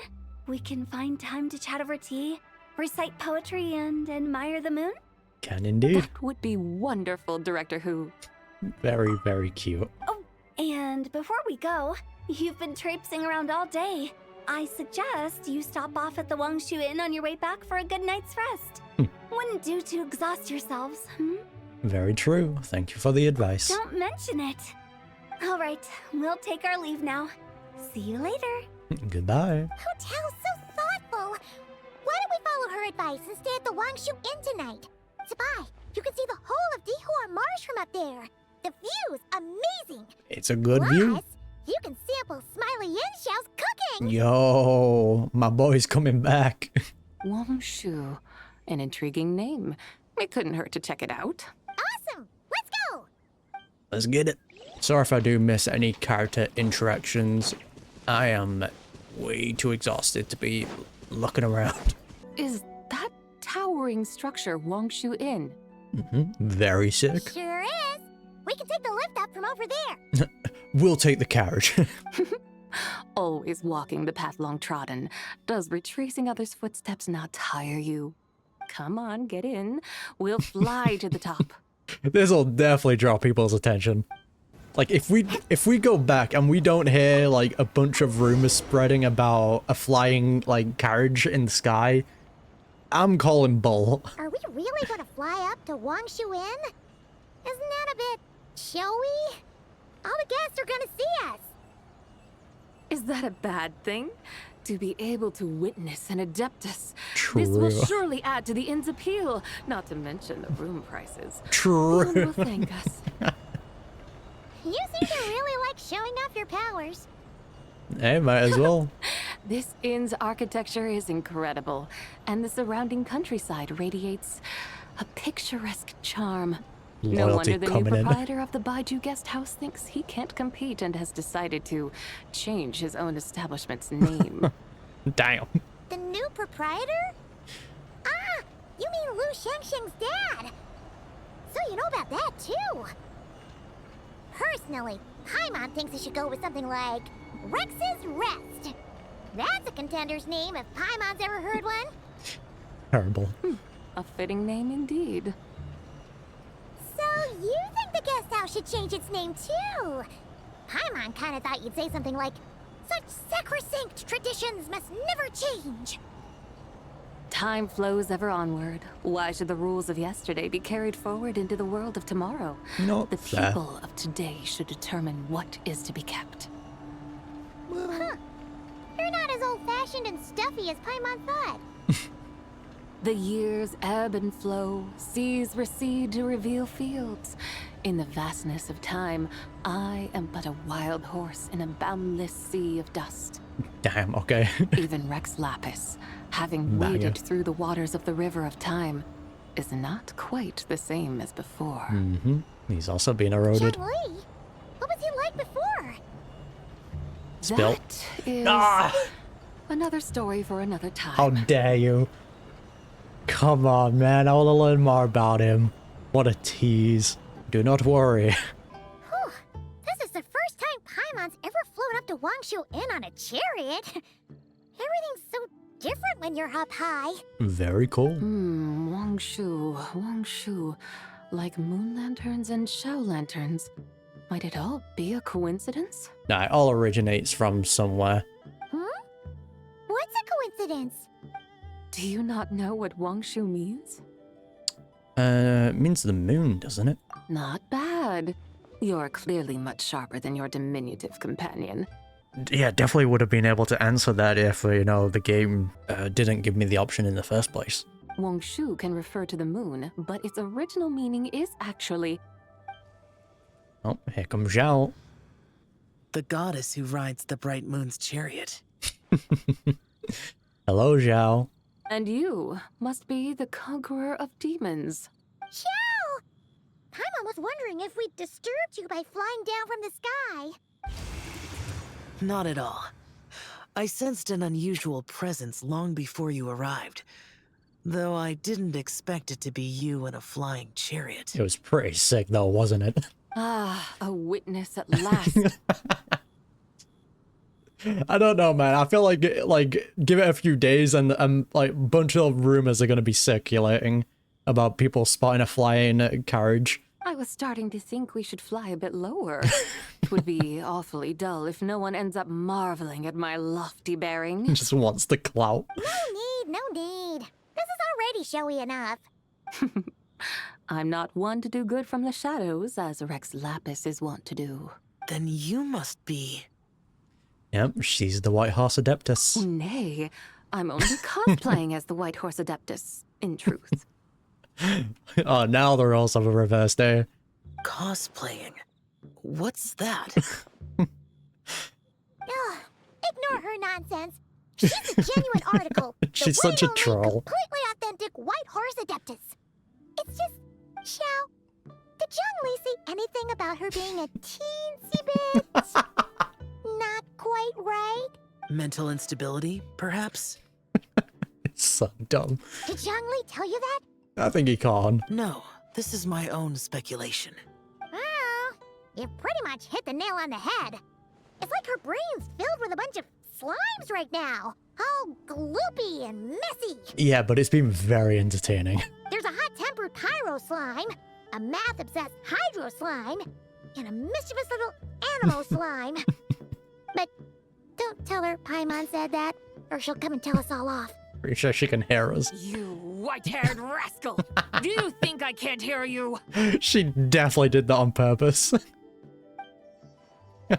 [SPEAKER 9] we can find time to chat over tea, recite poetry, and admire the moon?
[SPEAKER 2] Can indeed.
[SPEAKER 4] That would be wonderful, Director Hu.
[SPEAKER 2] Very, very cute.
[SPEAKER 9] Oh, and before we go, you've been traipsing around all day. I suggest you stop off at the Wangshu Inn on your way back for a good night's rest. Wouldn't do to exhaust yourselves,
[SPEAKER 2] Very true. Thank you for the advice.
[SPEAKER 9] Don't mention it. All right, we'll take our leave now. See you later.
[SPEAKER 2] Goodbye.
[SPEAKER 1] Hu Tao's so thoughtful. Why don't we follow her advice and stay at the Wangshu Inn tonight? Zibai, you can see the whole of Dihua Marsh from up there. The view's amazing.
[SPEAKER 2] It's a good view.
[SPEAKER 1] Plus, you can sample Smiley Yin-Xiao's cooking.
[SPEAKER 2] Yo, my boy's coming back.
[SPEAKER 4] Wangshu. An intriguing name. It couldn't hurt to check it out.
[SPEAKER 1] Awesome. Let's go.
[SPEAKER 2] Let's get it. Sorry if I do miss any character interactions. I am way too exhausted to be looking around.
[SPEAKER 4] Is that towering structure Wangshu Inn?
[SPEAKER 2] Very sick.
[SPEAKER 1] Sure is. We can take the lift up from over there.
[SPEAKER 2] We'll take the carriage.
[SPEAKER 4] Always walking the path long trodden. Does retracing others' footsteps not tire you? Come on, get in. We'll fly to the top.
[SPEAKER 2] This'll definitely draw people's attention. Like, if we go back and we don't hear, like, a bunch of rumors spreading about a flying, like, carriage in the sky, I'm calling bull.
[SPEAKER 1] Are we really gonna fly up to Wangshu Inn? Isn't that a bit showy? All the guests are gonna see us.
[SPEAKER 4] Is that a bad thing? To be able to witness an Adeptus.
[SPEAKER 2] True.
[SPEAKER 4] This will surely add to the inn's appeal, not to mention the room prices.
[SPEAKER 2] True.
[SPEAKER 4] No one will thank us.
[SPEAKER 1] You seem to really like showing off your powers.
[SPEAKER 2] Hey, might as well.
[SPEAKER 4] This inn's architecture is incredible, and the surrounding countryside radiates a picturesque charm. No
[SPEAKER 2] Loyalty
[SPEAKER 4] wonder the new
[SPEAKER 2] coming in.
[SPEAKER 4] proprietor of the Baiju guest house thinks he can't compete and has decided to change his own establishment's name.
[SPEAKER 2] Damn.
[SPEAKER 1] The new proprietor? Ah, you mean Lu Shengsheng's dad. So you know about that too. Personally, Paimon thinks it should go with something like Rex's Rest. That's a contender's name if Paimon's ever heard one.
[SPEAKER 2] Terrible.
[SPEAKER 4] A fitting name indeed.
[SPEAKER 1] So you think the guest house should change its name too? Paimon kinda thought you'd say something like, such sacrosanct traditions must never change.
[SPEAKER 4] Time flows ever onward. Why should the rules of yesterday be carried forward into the world of tomorrow?
[SPEAKER 2] Not
[SPEAKER 4] The
[SPEAKER 2] fair.
[SPEAKER 4] people of today should determine what is to be kept.
[SPEAKER 1] Huh. You're not as old-fashioned and stuffy as Paimon thought.
[SPEAKER 4] The years ebb and flow, seas recede to reveal fields. In the vastness of time, I am but a wild horse in a boundless sea of dust.
[SPEAKER 2] Damn, okay.
[SPEAKER 4] Even Rex Lapis, having
[SPEAKER 2] Banger.
[SPEAKER 4] waded through the waters of the river of time, is not quite the same as before.
[SPEAKER 2] He's also being eroded.
[SPEAKER 1] Zhongli, what was he like before?
[SPEAKER 2] Spill.
[SPEAKER 4] That is
[SPEAKER 2] Ah!
[SPEAKER 4] another story for another time.
[SPEAKER 2] How dare you? Come on, man. I want to learn more about him. What a tease. Do not worry.
[SPEAKER 1] Whew. This is the first time Paimon's ever flown up to Wangshu Inn on a chariot. Everything's so different when you're up high.
[SPEAKER 2] Very cool.
[SPEAKER 4] Wangshu. Like moon lanterns and shell lanterns. Might it all be a coincidence?
[SPEAKER 2] Nah, it all originates from somewhere.
[SPEAKER 1] What's a coincidence?
[SPEAKER 4] Do you not know what Wangshu means?
[SPEAKER 2] It means the moon, doesn't it?
[SPEAKER 4] Not bad. You're clearly much sharper than your diminutive companion.
[SPEAKER 2] Yeah, definitely would have been able to answer that if, you know, the game didn't give me the option in the first place.
[SPEAKER 4] Wangshu can refer to the moon, but its original meaning is actually...
[SPEAKER 2] Oh, here comes Zhao.
[SPEAKER 11] The goddess who rides the bright moon's chariot.
[SPEAKER 2] Hello, Zhao.
[SPEAKER 4] And you must be the conqueror of demons.
[SPEAKER 1] Xiao! Paimon was wondering if we'd disturbed you by flying down from the sky.
[SPEAKER 11] Not at all. I sensed an unusual presence long before you arrived. Though I didn't expect it to be you in a flying chariot.
[SPEAKER 2] It was pretty sick, though, wasn't it?
[SPEAKER 4] Ah, a witness at last.
[SPEAKER 2] I don't know, man. I feel like give it a few days and like a bunch of rumors are going to be circulating about people spotting a flying carriage.
[SPEAKER 4] I was starting to think we should fly a bit lower. It would be awfully dull if no one ends up marveling at my lofty bearing.
[SPEAKER 2] Just wants the clout.
[SPEAKER 1] No need. This is already showy enough.
[SPEAKER 4] I'm not one to do good from the shadows, as Rex Lapis is wont to do.
[SPEAKER 11] Then you must be...
[SPEAKER 2] Yep, she's the White Horse Adeptus.
[SPEAKER 4] Nay, I'm only cosplaying as the White Horse Adeptus, in truth.
[SPEAKER 2] Oh, now the roles have a reverse there.
[SPEAKER 11] cosplaying. What's that?
[SPEAKER 1] Ugh, ignore her nonsense. She's a genuine article.
[SPEAKER 2] She's
[SPEAKER 1] The
[SPEAKER 2] such a
[SPEAKER 1] one and only
[SPEAKER 2] troll.
[SPEAKER 1] Completely authentic White Horse Adeptus. It's just, Xiao, did Zhongli say anything about her being a teensy bit not quite right?
[SPEAKER 11] Mental instability, perhaps?
[SPEAKER 2] It's So dumb.
[SPEAKER 1] Did Zhongli tell you that?
[SPEAKER 2] I think he can't.
[SPEAKER 11] No, this is my own speculation.
[SPEAKER 1] Oh, you pretty much hit the nail on the head. It's like her brain's filled with a bunch of slimes right now. All gloopy and messy.
[SPEAKER 2] Yeah, but it's been very entertaining.
[SPEAKER 1] There's a hot-tempered pyro slime, a math-obsessed hydro slime, and a mischievous little animal slime. But don't tell her Paimon said that, or she'll come and tell us all off.
[SPEAKER 2] Pretty sure she can hear us.
[SPEAKER 4] You white-haired rascal! Do you think I can't hear you?
[SPEAKER 2] She definitely did that on purpose.
[SPEAKER 1] Uh-oh! We're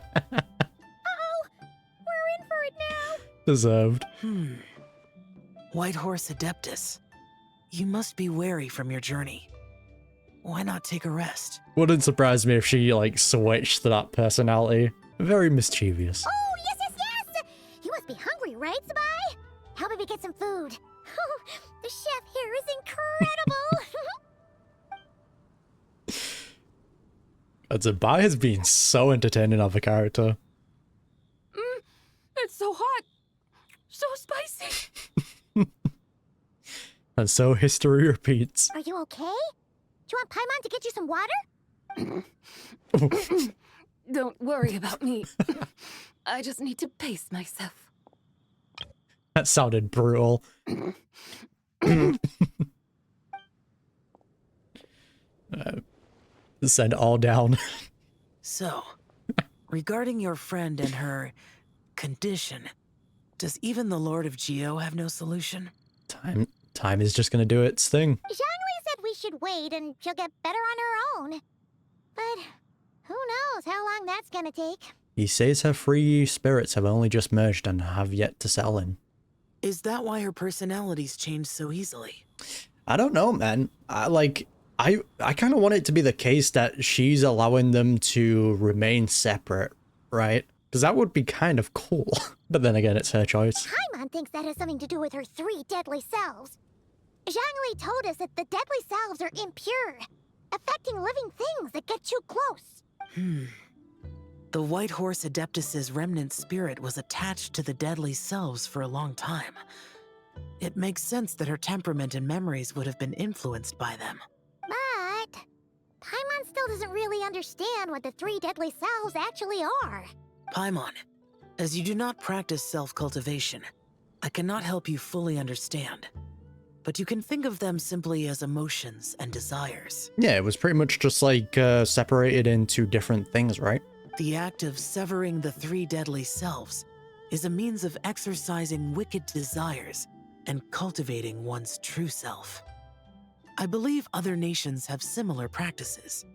[SPEAKER 1] in for it now!
[SPEAKER 2] Deserved.
[SPEAKER 11] White Horse Adeptus. You must be wary from your journey. Why not take a rest?
[SPEAKER 2] Wouldn't surprise me if she, like, switched to that personality. Very mischievous.
[SPEAKER 1] Oh, yes, yes, yes! You must be hungry, right, Zibai? How about we get some food? Oh, the chef here is incredible!
[SPEAKER 2] Zibai has been so entertaining of a character.
[SPEAKER 4] It's so hot! So spicy!
[SPEAKER 2] And so history repeats.
[SPEAKER 1] Are you okay? Do you want Paimon to get you some water?
[SPEAKER 4] Don't worry about me. I just need to pace myself.
[SPEAKER 2] That sounded brutal. Send all down.
[SPEAKER 11] So, regarding your friend and her condition, does even the Lord of Geo have no solution?
[SPEAKER 2] Time is just gonna do its thing.
[SPEAKER 1] Zhongli said we should wait and she'll get better on her own. But who knows how long that's gonna take.
[SPEAKER 2] He says her three spirits have only just merged and have yet to settle in.
[SPEAKER 11] Is that why her personalities change so easily?
[SPEAKER 2] I don't know, man. I kind of want it to be the case that she's allowing them to remain separate, right? Because that would be kind of cool. But then again, it's her choice.
[SPEAKER 1] Paimon thinks that has something to do with her 3 deadly selves. Zhongli told us that the deadly selves are impure, affecting living things that get too close.
[SPEAKER 11] The White Horse Adeptus's remnant spirit was attached to the deadly selves for a long time. It makes sense that her temperament and memories would have been influenced by them.
[SPEAKER 1] But Paimon still doesn't really understand what the 3 deadly selves actually are.
[SPEAKER 11] Paimon, as you do not practice self-cultivation, I cannot help you fully understand. But you can think of them simply as emotions and desires.
[SPEAKER 2] Yeah, it was pretty much just like separated into different things, right?
[SPEAKER 11] The act of severing the 3 deadly selves is a means of exercising wicked desires and cultivating one's true self. I believe other nations have similar practices.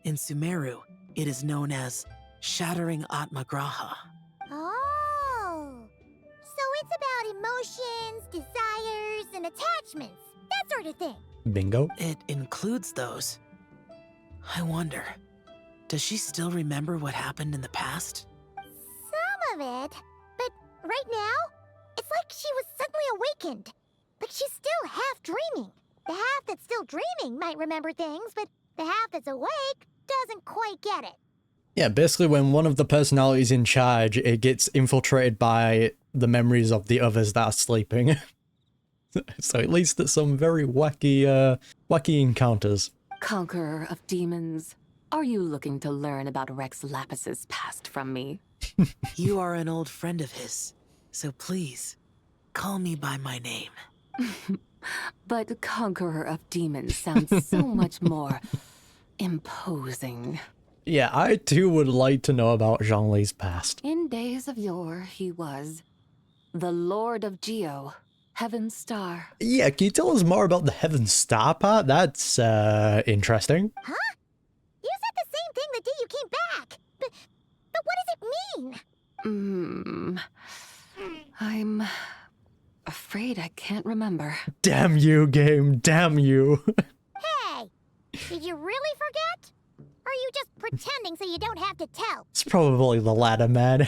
[SPEAKER 11] In Sumeru, it is known as shattering Atmagraha.
[SPEAKER 1] Oh, so it's about emotions, desires, and attachments, that sort of thing.
[SPEAKER 2] Bingo.
[SPEAKER 11] It includes those. I wonder, does she still remember what happened in the past?
[SPEAKER 1] Some of it, but right now, it's like she was suddenly awakened. Like she's still half dreaming. The half that's still dreaming might remember things, but the half that's awake doesn't quite get it.
[SPEAKER 2] Yeah, basically when one of the personalities in charge, it gets infiltrated by the memories of the others that are sleeping. So it leads to some very wacky encounters.
[SPEAKER 4] Conqueror of demons, are you looking to learn about Rex Lapis's past from me?
[SPEAKER 11] You are an old friend of his, so please, call me by my name.
[SPEAKER 4] But Conqueror of Demons sounds so much more imposing.
[SPEAKER 2] Yeah, I too would like to know about Zhongli's past.
[SPEAKER 4] In days of yore, he was the Lord of Geo, Heaven's Star.
[SPEAKER 2] Yeah, can you tell us more about the Heaven Star part? That's interesting.
[SPEAKER 1] Huh? You said the same thing the day you came back. But what does it mean?
[SPEAKER 4] I'm afraid I can't remember.
[SPEAKER 2] Damn you, game, damn you.
[SPEAKER 1] Hey, did you really forget? Or are you just pretending so you don't have to tell?
[SPEAKER 2] It's probably the latter, man.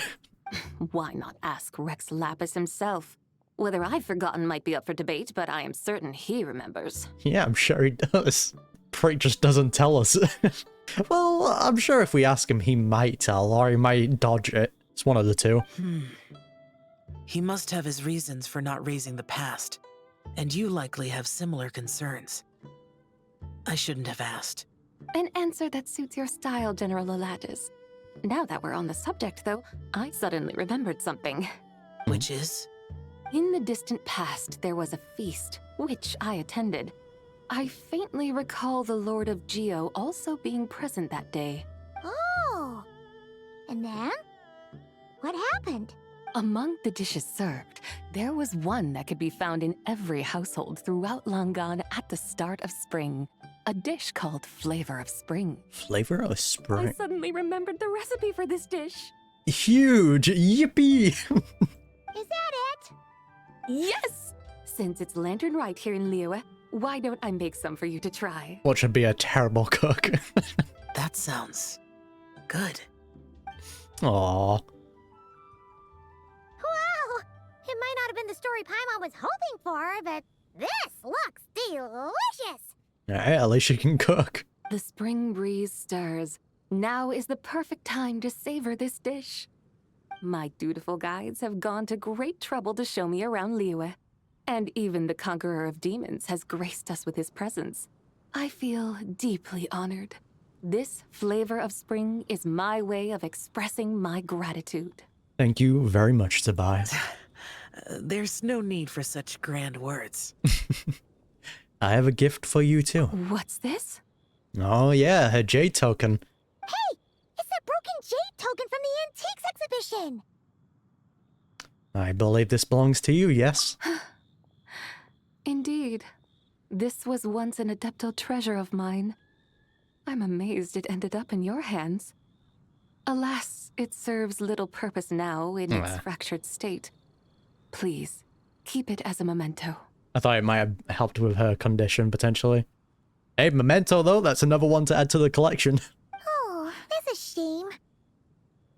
[SPEAKER 4] Why not ask Rex Lapis himself? Whether I've forgotten might be up for debate, but I am certain he remembers.
[SPEAKER 2] Yeah, I'm sure he does. Prick just doesn't tell us. Well, I'm sure if we ask him, he might tell, or he might dodge it. It's one of the two.
[SPEAKER 11] He must have his reasons for not raising the past. and you likely have similar concerns. I shouldn't have asked.
[SPEAKER 4] An answer that suits your style, General Elatis. Now that we're on the subject, though, I suddenly remembered something.
[SPEAKER 11] Which is?
[SPEAKER 4] In the distant past, there was a feast, which I attended. I faintly recall the Lord of Geo also being present that day.
[SPEAKER 1] Oh! And then? What happened?
[SPEAKER 4] Among the dishes served, there was one that could be found in every household throughout Langan at the start of spring. A dish called Flavor of Spring.
[SPEAKER 2] Flavor of
[SPEAKER 4] I
[SPEAKER 2] spring.
[SPEAKER 4] suddenly remembered the recipe for this dish.
[SPEAKER 2] Huge! Yippee!
[SPEAKER 1] Is that it?
[SPEAKER 4] Yes! Since it's Lantern Rite here in Liyue, why don't I make some for you to try?
[SPEAKER 2] What should be a terrible cook.
[SPEAKER 11] That sounds good.
[SPEAKER 2] Aww.
[SPEAKER 1] Wow! It might not have been the story Paimon was hoping for, but this looks delicious!
[SPEAKER 2] Alright, at least she can cook.
[SPEAKER 4] The spring breeze stirs. Now is the perfect time to savor this dish. My dutiful guides have gone to great trouble to show me around Liyue. And even the Conqueror of Demons has graced us with his presence. I feel deeply honored. This Flavor of Spring is my way of expressing my gratitude.
[SPEAKER 2] Thank you very much, Zibai.
[SPEAKER 11] There's no need for such grand words.
[SPEAKER 2] I have a gift for you too.
[SPEAKER 4] What's this?
[SPEAKER 2] Oh yeah, her jade token.
[SPEAKER 1] Hey! It's that broken jade token from the Antiques exhibition!
[SPEAKER 2] I believe this belongs to you, yes?
[SPEAKER 4] Indeed. This was once an Adeptal treasure of mine. I'm amazed it ended up in your hands. Alas, it serves little purpose now in its fractured state. Please, keep it as a memento.
[SPEAKER 2] I thought it might have helped with her condition, potentially. Hey, memento though, that's another one to add to the collection.
[SPEAKER 1] Oh, that's a shame.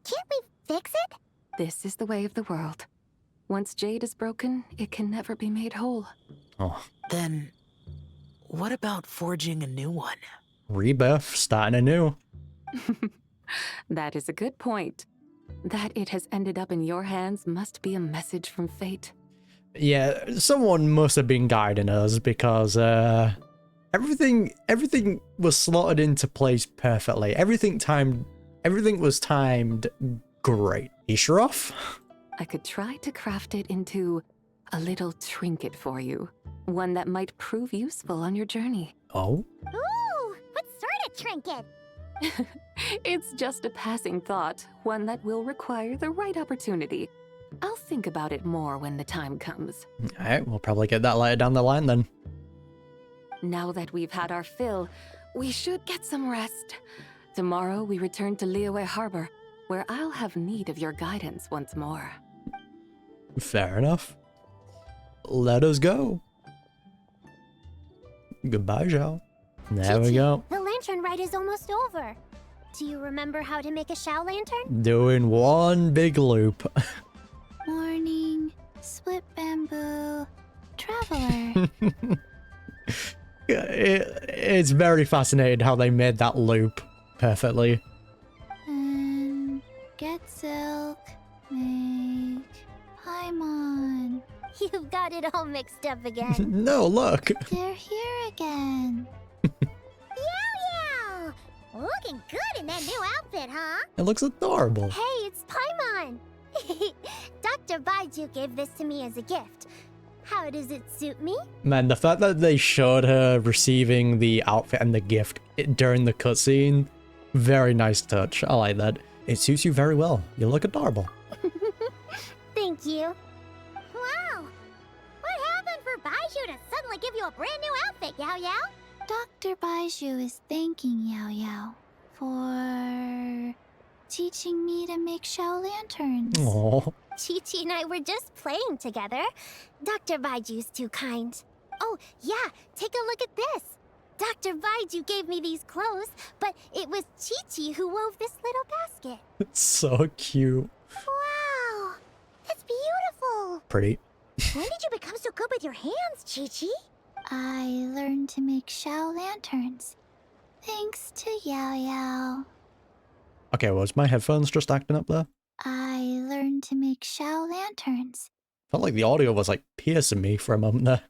[SPEAKER 1] Can't we fix it?
[SPEAKER 4] This is the way of the world. Once jade is broken, it can never be made whole.
[SPEAKER 2] Oh.
[SPEAKER 11] Then, what about forging a new one?
[SPEAKER 2] Rebirth, starting anew.
[SPEAKER 4] That is a good point. That it has ended up in your hands must be a message from fate.
[SPEAKER 2] Yeah, someone must have been guiding us because everything was slotted into place perfectly. Everything was timed great. Ishraf?
[SPEAKER 4] I could try to craft it into a little trinket for you. One that might prove useful on your journey.
[SPEAKER 2] Oh?
[SPEAKER 1] Ooh, what sort of trinket?
[SPEAKER 4] It's just a passing thought, one that will require the right opportunity. I'll think about it more when the time comes.
[SPEAKER 2] Alright, we'll probably get that later down the line then.
[SPEAKER 4] Now that we've had our fill, we should get some rest. Tomorrow we return to Liyue Harbor, where I'll have need of your guidance once more.
[SPEAKER 2] Fair enough. Let us go. Goodbye, Zhao. There we go.
[SPEAKER 1] The lantern rite is almost over. Do you remember how to make a Shao lantern?
[SPEAKER 2] Doing one big loop.
[SPEAKER 9] Morning, split bamboo, traveler.
[SPEAKER 2] It's very fascinating how they made that loop perfectly.
[SPEAKER 9] And get silk, make Paimon.
[SPEAKER 1] You've got it all mixed up again.
[SPEAKER 2] No, look.
[SPEAKER 9] They're here again.
[SPEAKER 1] Yow! Looking good in that new outfit, huh?
[SPEAKER 2] It looks adorable.
[SPEAKER 1] Hey, it's Paimon! Dr. Baiju gave this to me as a gift. How does it suit me?
[SPEAKER 2] Man, the fact that they showed her receiving the outfit and the gift during the cutscene, very nice touch. I like that. It suits you very well. You look adorable.
[SPEAKER 1] Thank you. Wow! What happened for Baiju to suddenly give you a brand new outfit, Yao Yao?
[SPEAKER 9] Dr. Baiju is thanking Yao Yao for teaching me to make Shao lanterns.
[SPEAKER 2] Aww.
[SPEAKER 1] Chi-Chi and I were just playing together. Dr. Baiju's too kind. Oh, yeah, take a look at this. Dr. Baiju gave me these clothes, but it was Chi-Chi who wove this little basket.
[SPEAKER 2] It's so cute.
[SPEAKER 1] Wow, that's beautiful.
[SPEAKER 2] Pretty.
[SPEAKER 1] When did you become so good with your hands, Chi-Chi?
[SPEAKER 9] I learned to make Shao lanterns, thanks to Yao Yao.
[SPEAKER 2] Okay, was my headphones just acting up there?
[SPEAKER 9] I learned to make Shao lanterns.
[SPEAKER 2] Felt like the audio was like piercing me for a moment there.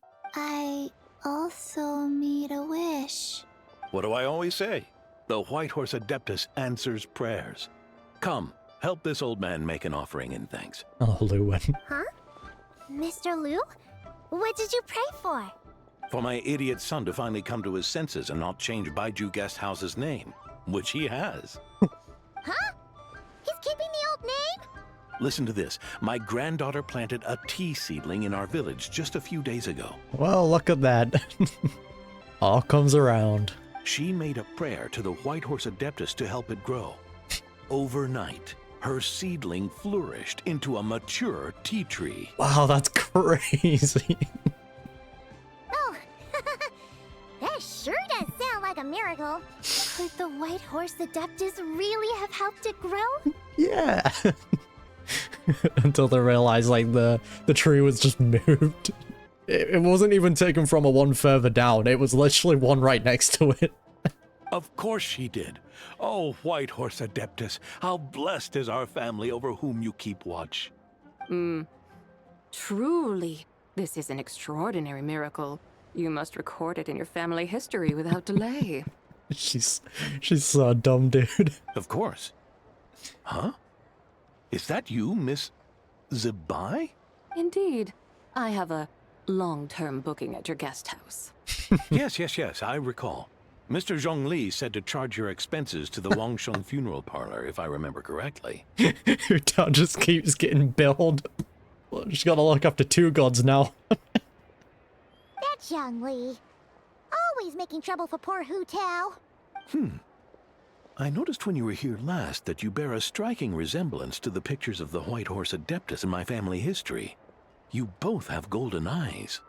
[SPEAKER 9] me to wish.
[SPEAKER 3] What do I always say? The White Horse Adeptus answers prayers. Come, help this old man make an offering in thanks.
[SPEAKER 2] Oh, Lewin.
[SPEAKER 1] Huh? Mr. Liu? What did you pray for?
[SPEAKER 3] For my idiot son to finally come to his senses and not change Baiju Guest House's name, which he has.
[SPEAKER 1] Huh? He's keeping the old name?
[SPEAKER 3] Listen to this. My granddaughter planted a tea seedling in our village just a few days ago.
[SPEAKER 2] Well, look at that. All comes around.
[SPEAKER 3] She made a prayer to the White Horse Adeptus to help it grow. Overnight, her seedling flourished into a mature tea tree.
[SPEAKER 2] Wow, that's crazy.
[SPEAKER 1] Oh, that sure does sound like a miracle. Could the White Horse Adeptus really have helped it grow?
[SPEAKER 2] Yeah. Until they realized, like, the tree was just moved. It wasn't even taken from a one further down. It was literally one right next to it.
[SPEAKER 3] Of course she did. Oh, White Horse Adeptus, how blessed is our family over whom you keep watch.
[SPEAKER 4] Truly, this is an extraordinary miracle. You must record it in your family history without delay.
[SPEAKER 2] She's so dumb, dude.
[SPEAKER 3] Of course. Huh? Is that you, Miss ZIBAI?
[SPEAKER 4] Indeed. I have a long-term booking at your guest house.
[SPEAKER 3] Yes, I recall. Mr. Zhongli said to charge your expenses to the Wangsheng funeral parlor, if I remember correctly.
[SPEAKER 2] Your dad just keeps getting billed. She's gotta look after two gods now.
[SPEAKER 1] That's Young Li. Always making trouble for poor Hu Tao.
[SPEAKER 3] I noticed when you were here last that you bear a striking resemblance to the pictures of the White Horse Adeptus in my family history. You both have golden eyes.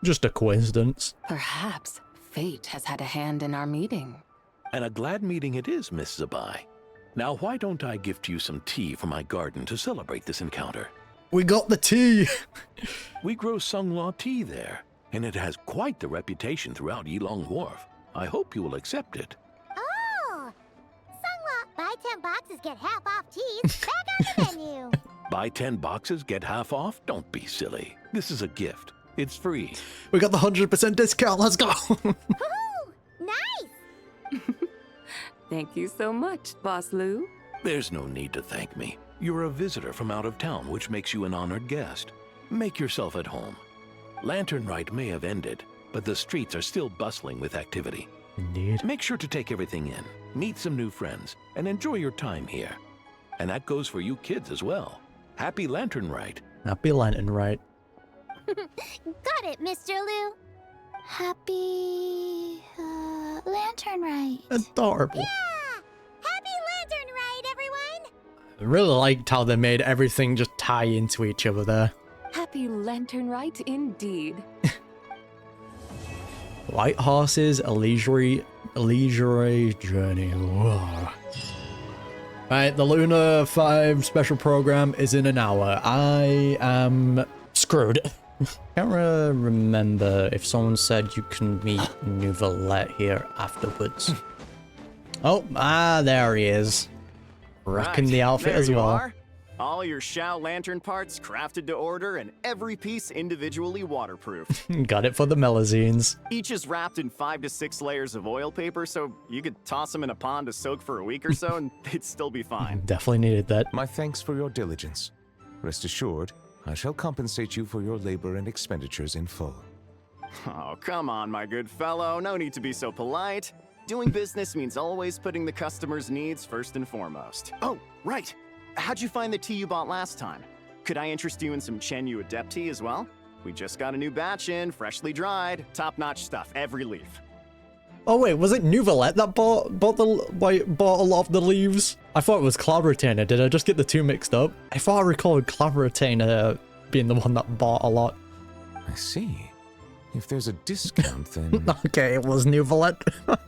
[SPEAKER 2] Just a coincidence.
[SPEAKER 4] Perhaps fate has had a hand in our meeting.
[SPEAKER 3] And a glad meeting it is, Miss ZIBAI. Now, why don't I gift you some tea from my garden to celebrate this encounter?
[SPEAKER 2] We got the tea!
[SPEAKER 3] We grow Sunglaw tea there, and it has quite the reputation throughout Yilong Wharf. I hope you will accept it.
[SPEAKER 1] Oh! Sunglaw, buy 10 boxes, get half off teas. Back on the menu.
[SPEAKER 3] Buy 10 boxes, get half off? Don't be silly. This is a gift. It's free.
[SPEAKER 2] We got the 100% discount, let's go!
[SPEAKER 1] Woohoo! Nice!
[SPEAKER 4] Thank you so much, Boss Lou.
[SPEAKER 3] There's no need to thank me. You're a visitor from out of town, which makes you an honored guest. Make yourself at home. Lantern Rite may have ended, but the streets are still bustling with activity.
[SPEAKER 2] Indeed.
[SPEAKER 3] Make sure to take everything in, meet some new friends, and enjoy your time here. And that goes for you kids as well. Happy Lantern Rite.
[SPEAKER 2] Happy Lantern Rite.
[SPEAKER 1] Got it, Mr. Liu.
[SPEAKER 9] Happy Lantern Rite.
[SPEAKER 2] Adorable.
[SPEAKER 1] Yeah! Happy Lantern Rite, everyone!
[SPEAKER 2] I really liked how they made everything just tie into each other there.
[SPEAKER 4] Happy Lantern Rite indeed.
[SPEAKER 2] White Horses, a leisurely journey. Whoa. Right, the Lunar 5 special program is in an hour. I am screwed. Can't really remember if someone said you can meet Nouvelette here afterwards. Oh, there he is. Rocking the outfit
[SPEAKER 12] there
[SPEAKER 2] as
[SPEAKER 12] you
[SPEAKER 2] well.
[SPEAKER 12] Are. All your Shao lantern parts crafted to order and every piece individually waterproof.
[SPEAKER 2] Got it for the Melazines.
[SPEAKER 12] Each is wrapped in 5 to 6 layers of oil paper, so you could toss them in a pond to soak for a week or so and they'd still be fine.
[SPEAKER 2] Definitely needed that.
[SPEAKER 13] My thanks for your diligence. Rest assured, I shall compensate you for your labor and expenditures in full.
[SPEAKER 12] Oh, come on, my good fellow. No need to be so polite. Doing business means always putting the customer's needs first and foremost. Oh, right. How'd you find the tea you bought last time? Could I interest you in some Chenyu Adept tea as well? We just got a new batch in, freshly dried, top-notch stuff, every leaf.
[SPEAKER 2] Oh wait, was it Nouvelette that bought a lot of the leaves? I thought it was Clavritainer. Did I just get the two mixed up? I thought I recalled Clavritainer being the one that bought a lot.
[SPEAKER 13] I see. If there's a discount, then...
[SPEAKER 2] Okay, it was Nouvelette.
[SPEAKER 1] Hold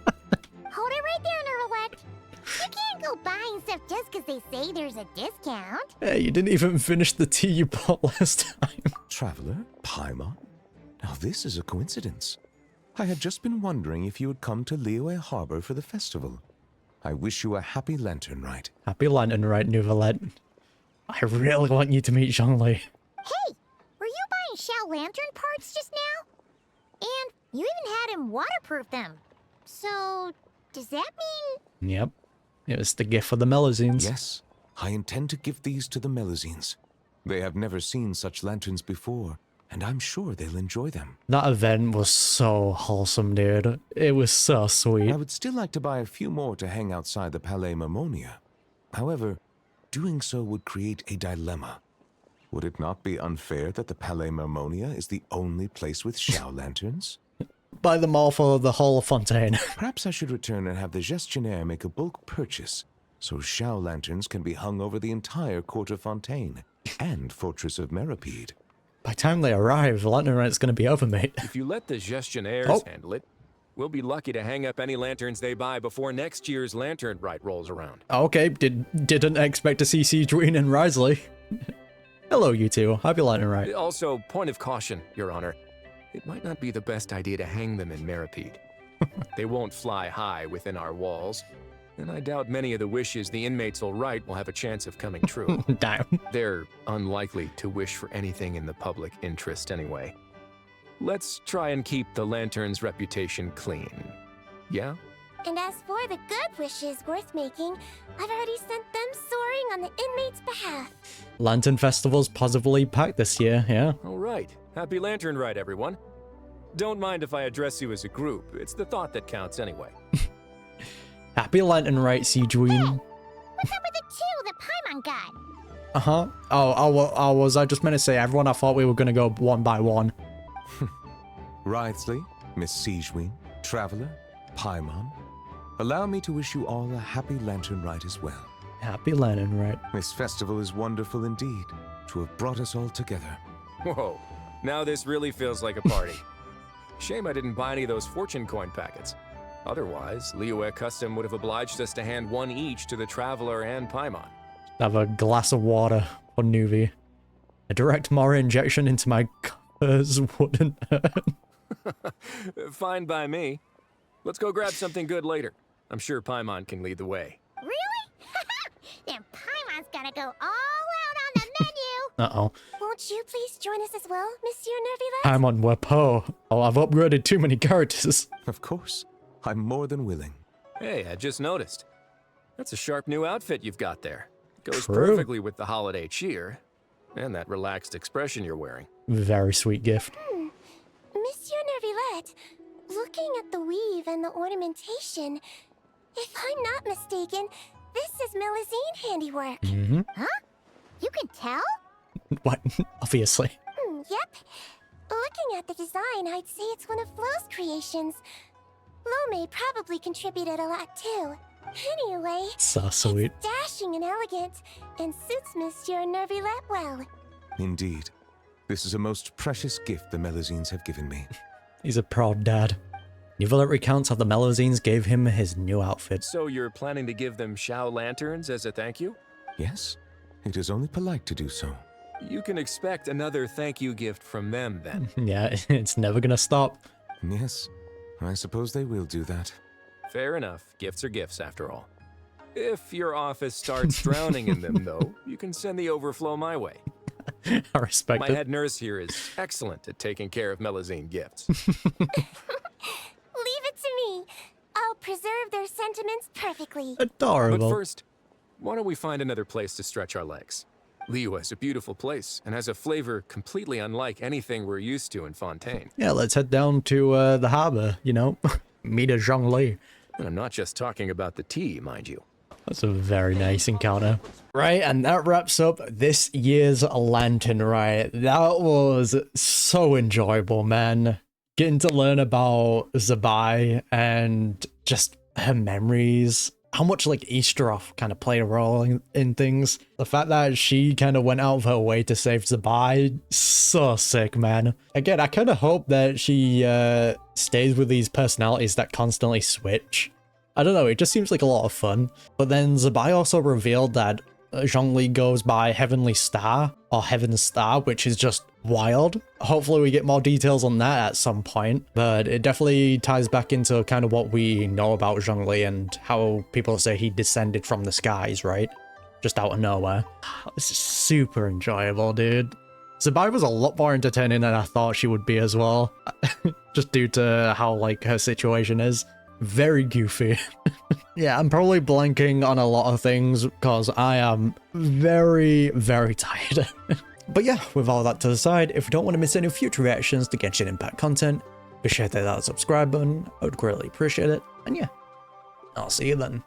[SPEAKER 1] it right there, Nouvelette. You can't go buying stuff just because they say there's a discount.
[SPEAKER 2] Hey, you didn't even finish the tea you bought last time.
[SPEAKER 13] Traveler? Paimon? Now this is a coincidence. I had just been wondering if you would come to Liyue Harbor for the festival. I wish you a happy Lantern Rite.
[SPEAKER 2] Happy Lantern Rite, Nouvelette. I really want you to meet Zhongli.
[SPEAKER 1] Hey, were you buying Shao Lantern parts just now? And You even had him waterproof them. So, does that mean...
[SPEAKER 2] Yep. It was the gift for the Melazines.
[SPEAKER 13] Yes, I intend to give these to the Melazines. They have never seen such lanterns before, and I'm sure they'll enjoy them.
[SPEAKER 2] That event was so wholesome, dude. It was so sweet.
[SPEAKER 13] I would still like to buy a few more to hang outside the Palais Mermonia. However, doing so would create a dilemma. Would it not be unfair that the Palais Mermonia is the only place with Xiao lanterns?
[SPEAKER 2] Buy them all for the whole of Fontaine.
[SPEAKER 13] Perhaps I should return and have the gestionnaire make a bulk purchase, so Xiao lanterns can be hung over the entire court of Fontaine and Fortress of Meripede.
[SPEAKER 2] By the time they arrive, Lantern Rite's gonna be over, mate.
[SPEAKER 14] If you let the gestionnaires handle it, we'll be lucky to hang up any lanterns they buy before next year's Lantern Rite rolls around.
[SPEAKER 2] Okay, didn't expect to see Siegeween and Risley. Hello, you two. Happy Lantern Rite.
[SPEAKER 14] Also, point of caution, Your Honor. It might not be the best idea to hang them in Meripede. They won't fly high within our walls, and I doubt many of the wishes the inmates will write will have a chance of coming true.
[SPEAKER 2] Damn.
[SPEAKER 14] They're unlikely to wish for anything in the public interest anyway. Let's try and keep the Lantern's reputation clean. Yeah?
[SPEAKER 1] And as for the good wishes worth making, I've already sent them soaring on the inmates' behalf.
[SPEAKER 2] Lantern Festival's positively packed this year, yeah?
[SPEAKER 14] All right. Happy Lantern Rite, everyone. Don't mind if I address you as a group. It's the thought that counts anyway.
[SPEAKER 2] Happy Lantern Rite, Siegeween.
[SPEAKER 1] What's up with the two that Paimon got?
[SPEAKER 2] Uh-huh. I just meant to say, everyone, I thought we were gonna go one by one.
[SPEAKER 13] Writhely, Miss Siegeween, Traveler, Paimon, allow me to wish you all a happy Lantern Rite as well.
[SPEAKER 2] Happy Lantern Rite.
[SPEAKER 13] This festival is wonderful indeed, to have brought us all together.
[SPEAKER 14] Whoa, now this really feels like a party. Shame I didn't buy any of those fortune coin packets. Otherwise, Liyue Custom would have obliged us to hand one each to the Traveler and Paimon.
[SPEAKER 2] Have a glass of water for Nuvi. A direct Mora injection into my covers wouldn't hurt.
[SPEAKER 14] Fine by me. Let's go grab something good later. I'm sure Paimon can lead the way.
[SPEAKER 1] Really? Then Paimon's gonna go all out on the menu!
[SPEAKER 2] Uh-oh.
[SPEAKER 1] Won't you please join us as well, Monsieur Nervylette?
[SPEAKER 2] I'm on Wepo. Oh, I've upgraded too many characters.
[SPEAKER 13] Of course. I'm more than willing.
[SPEAKER 14] Hey, I just noticed. That's a sharp new outfit you've got there. Goes
[SPEAKER 2] True.
[SPEAKER 14] perfectly with the holiday cheer. And that relaxed expression you're wearing.
[SPEAKER 2] Very sweet gift.
[SPEAKER 1] Monsieur Nervylette, looking at the weave and the ornamentation, if I'm not mistaken, this is Melazine handiwork.
[SPEAKER 2] Mm-hmm.
[SPEAKER 1] Huh? You can tell?
[SPEAKER 2] What? Obviously.
[SPEAKER 1] Yep. Looking at the design, I'd say it's one of Flo's creations. Lome probably contributed a lot too. Anyway,
[SPEAKER 2] So sweet.
[SPEAKER 1] it's dashing and elegant, and suits Monsieur Nervylette well.
[SPEAKER 13] Indeed. This is a most precious gift the Melazines have given me.
[SPEAKER 2] He's a proud dad. Nervylette recounts how the Melazines gave him his new outfit.
[SPEAKER 14] So you're planning to give them Xiao lanterns as a thank you?
[SPEAKER 13] Yes, it is only polite to do so.
[SPEAKER 14] You can expect another thank you gift from them then.
[SPEAKER 2] Yeah, it's never gonna stop.
[SPEAKER 13] Yes, I suppose they will do that.
[SPEAKER 14] Fair enough. Gifts are gifts after all. If your office starts drowning in them, though, you can send the overflow my way.
[SPEAKER 2] I respect
[SPEAKER 14] My
[SPEAKER 2] it.
[SPEAKER 14] head nurse here is excellent at taking care of Melazine gifts.
[SPEAKER 1] Leave it to me. I'll preserve their sentiments perfectly.
[SPEAKER 2] Adorable.
[SPEAKER 14] But first, why don't we find another place to stretch our legs? Liyue is a beautiful place and has a flavor completely unlike anything we're used to in Fontaine.
[SPEAKER 2] Yeah, let's head down to the harbor, you know? Meet a Zhongli.
[SPEAKER 14] And I'm not just talking about the tea, mind you.
[SPEAKER 2] That's a very nice encounter. Right, and that wraps up this year's Lantern Rite. That was so enjoyable, man. Getting to learn about ZIBAI and just her memories. How much like Easteroff kind of played a role in things. The fact that she kind of went out of her way to save ZIBAI, so sick, man. Again, I kind of hope that she stays with these personalities that constantly switch. I don't know, it just seems like a lot of fun. But then ZIBAI also revealed that Zhongli goes by Heavenly Star, or Heaven Star, which is just wild. Hopefully we get more details on that at some point, but it definitely ties back into kind of what we know about Zhongli and how people say he descended from the skies, right? Just out of nowhere. This is super enjoyable, dude. Zibai was a lot more entertaining than I thought she would be as well. Just due to how, like, her situation is. Very goofy. Yeah, I'm probably blanking on a lot of things because I am very, very tired. But yeah, with all that to the side, if you don't want to miss any future reactions to Genshin Impact content, be sure to hit that subscribe button. I would greatly appreciate it. And yeah, I'll see you then.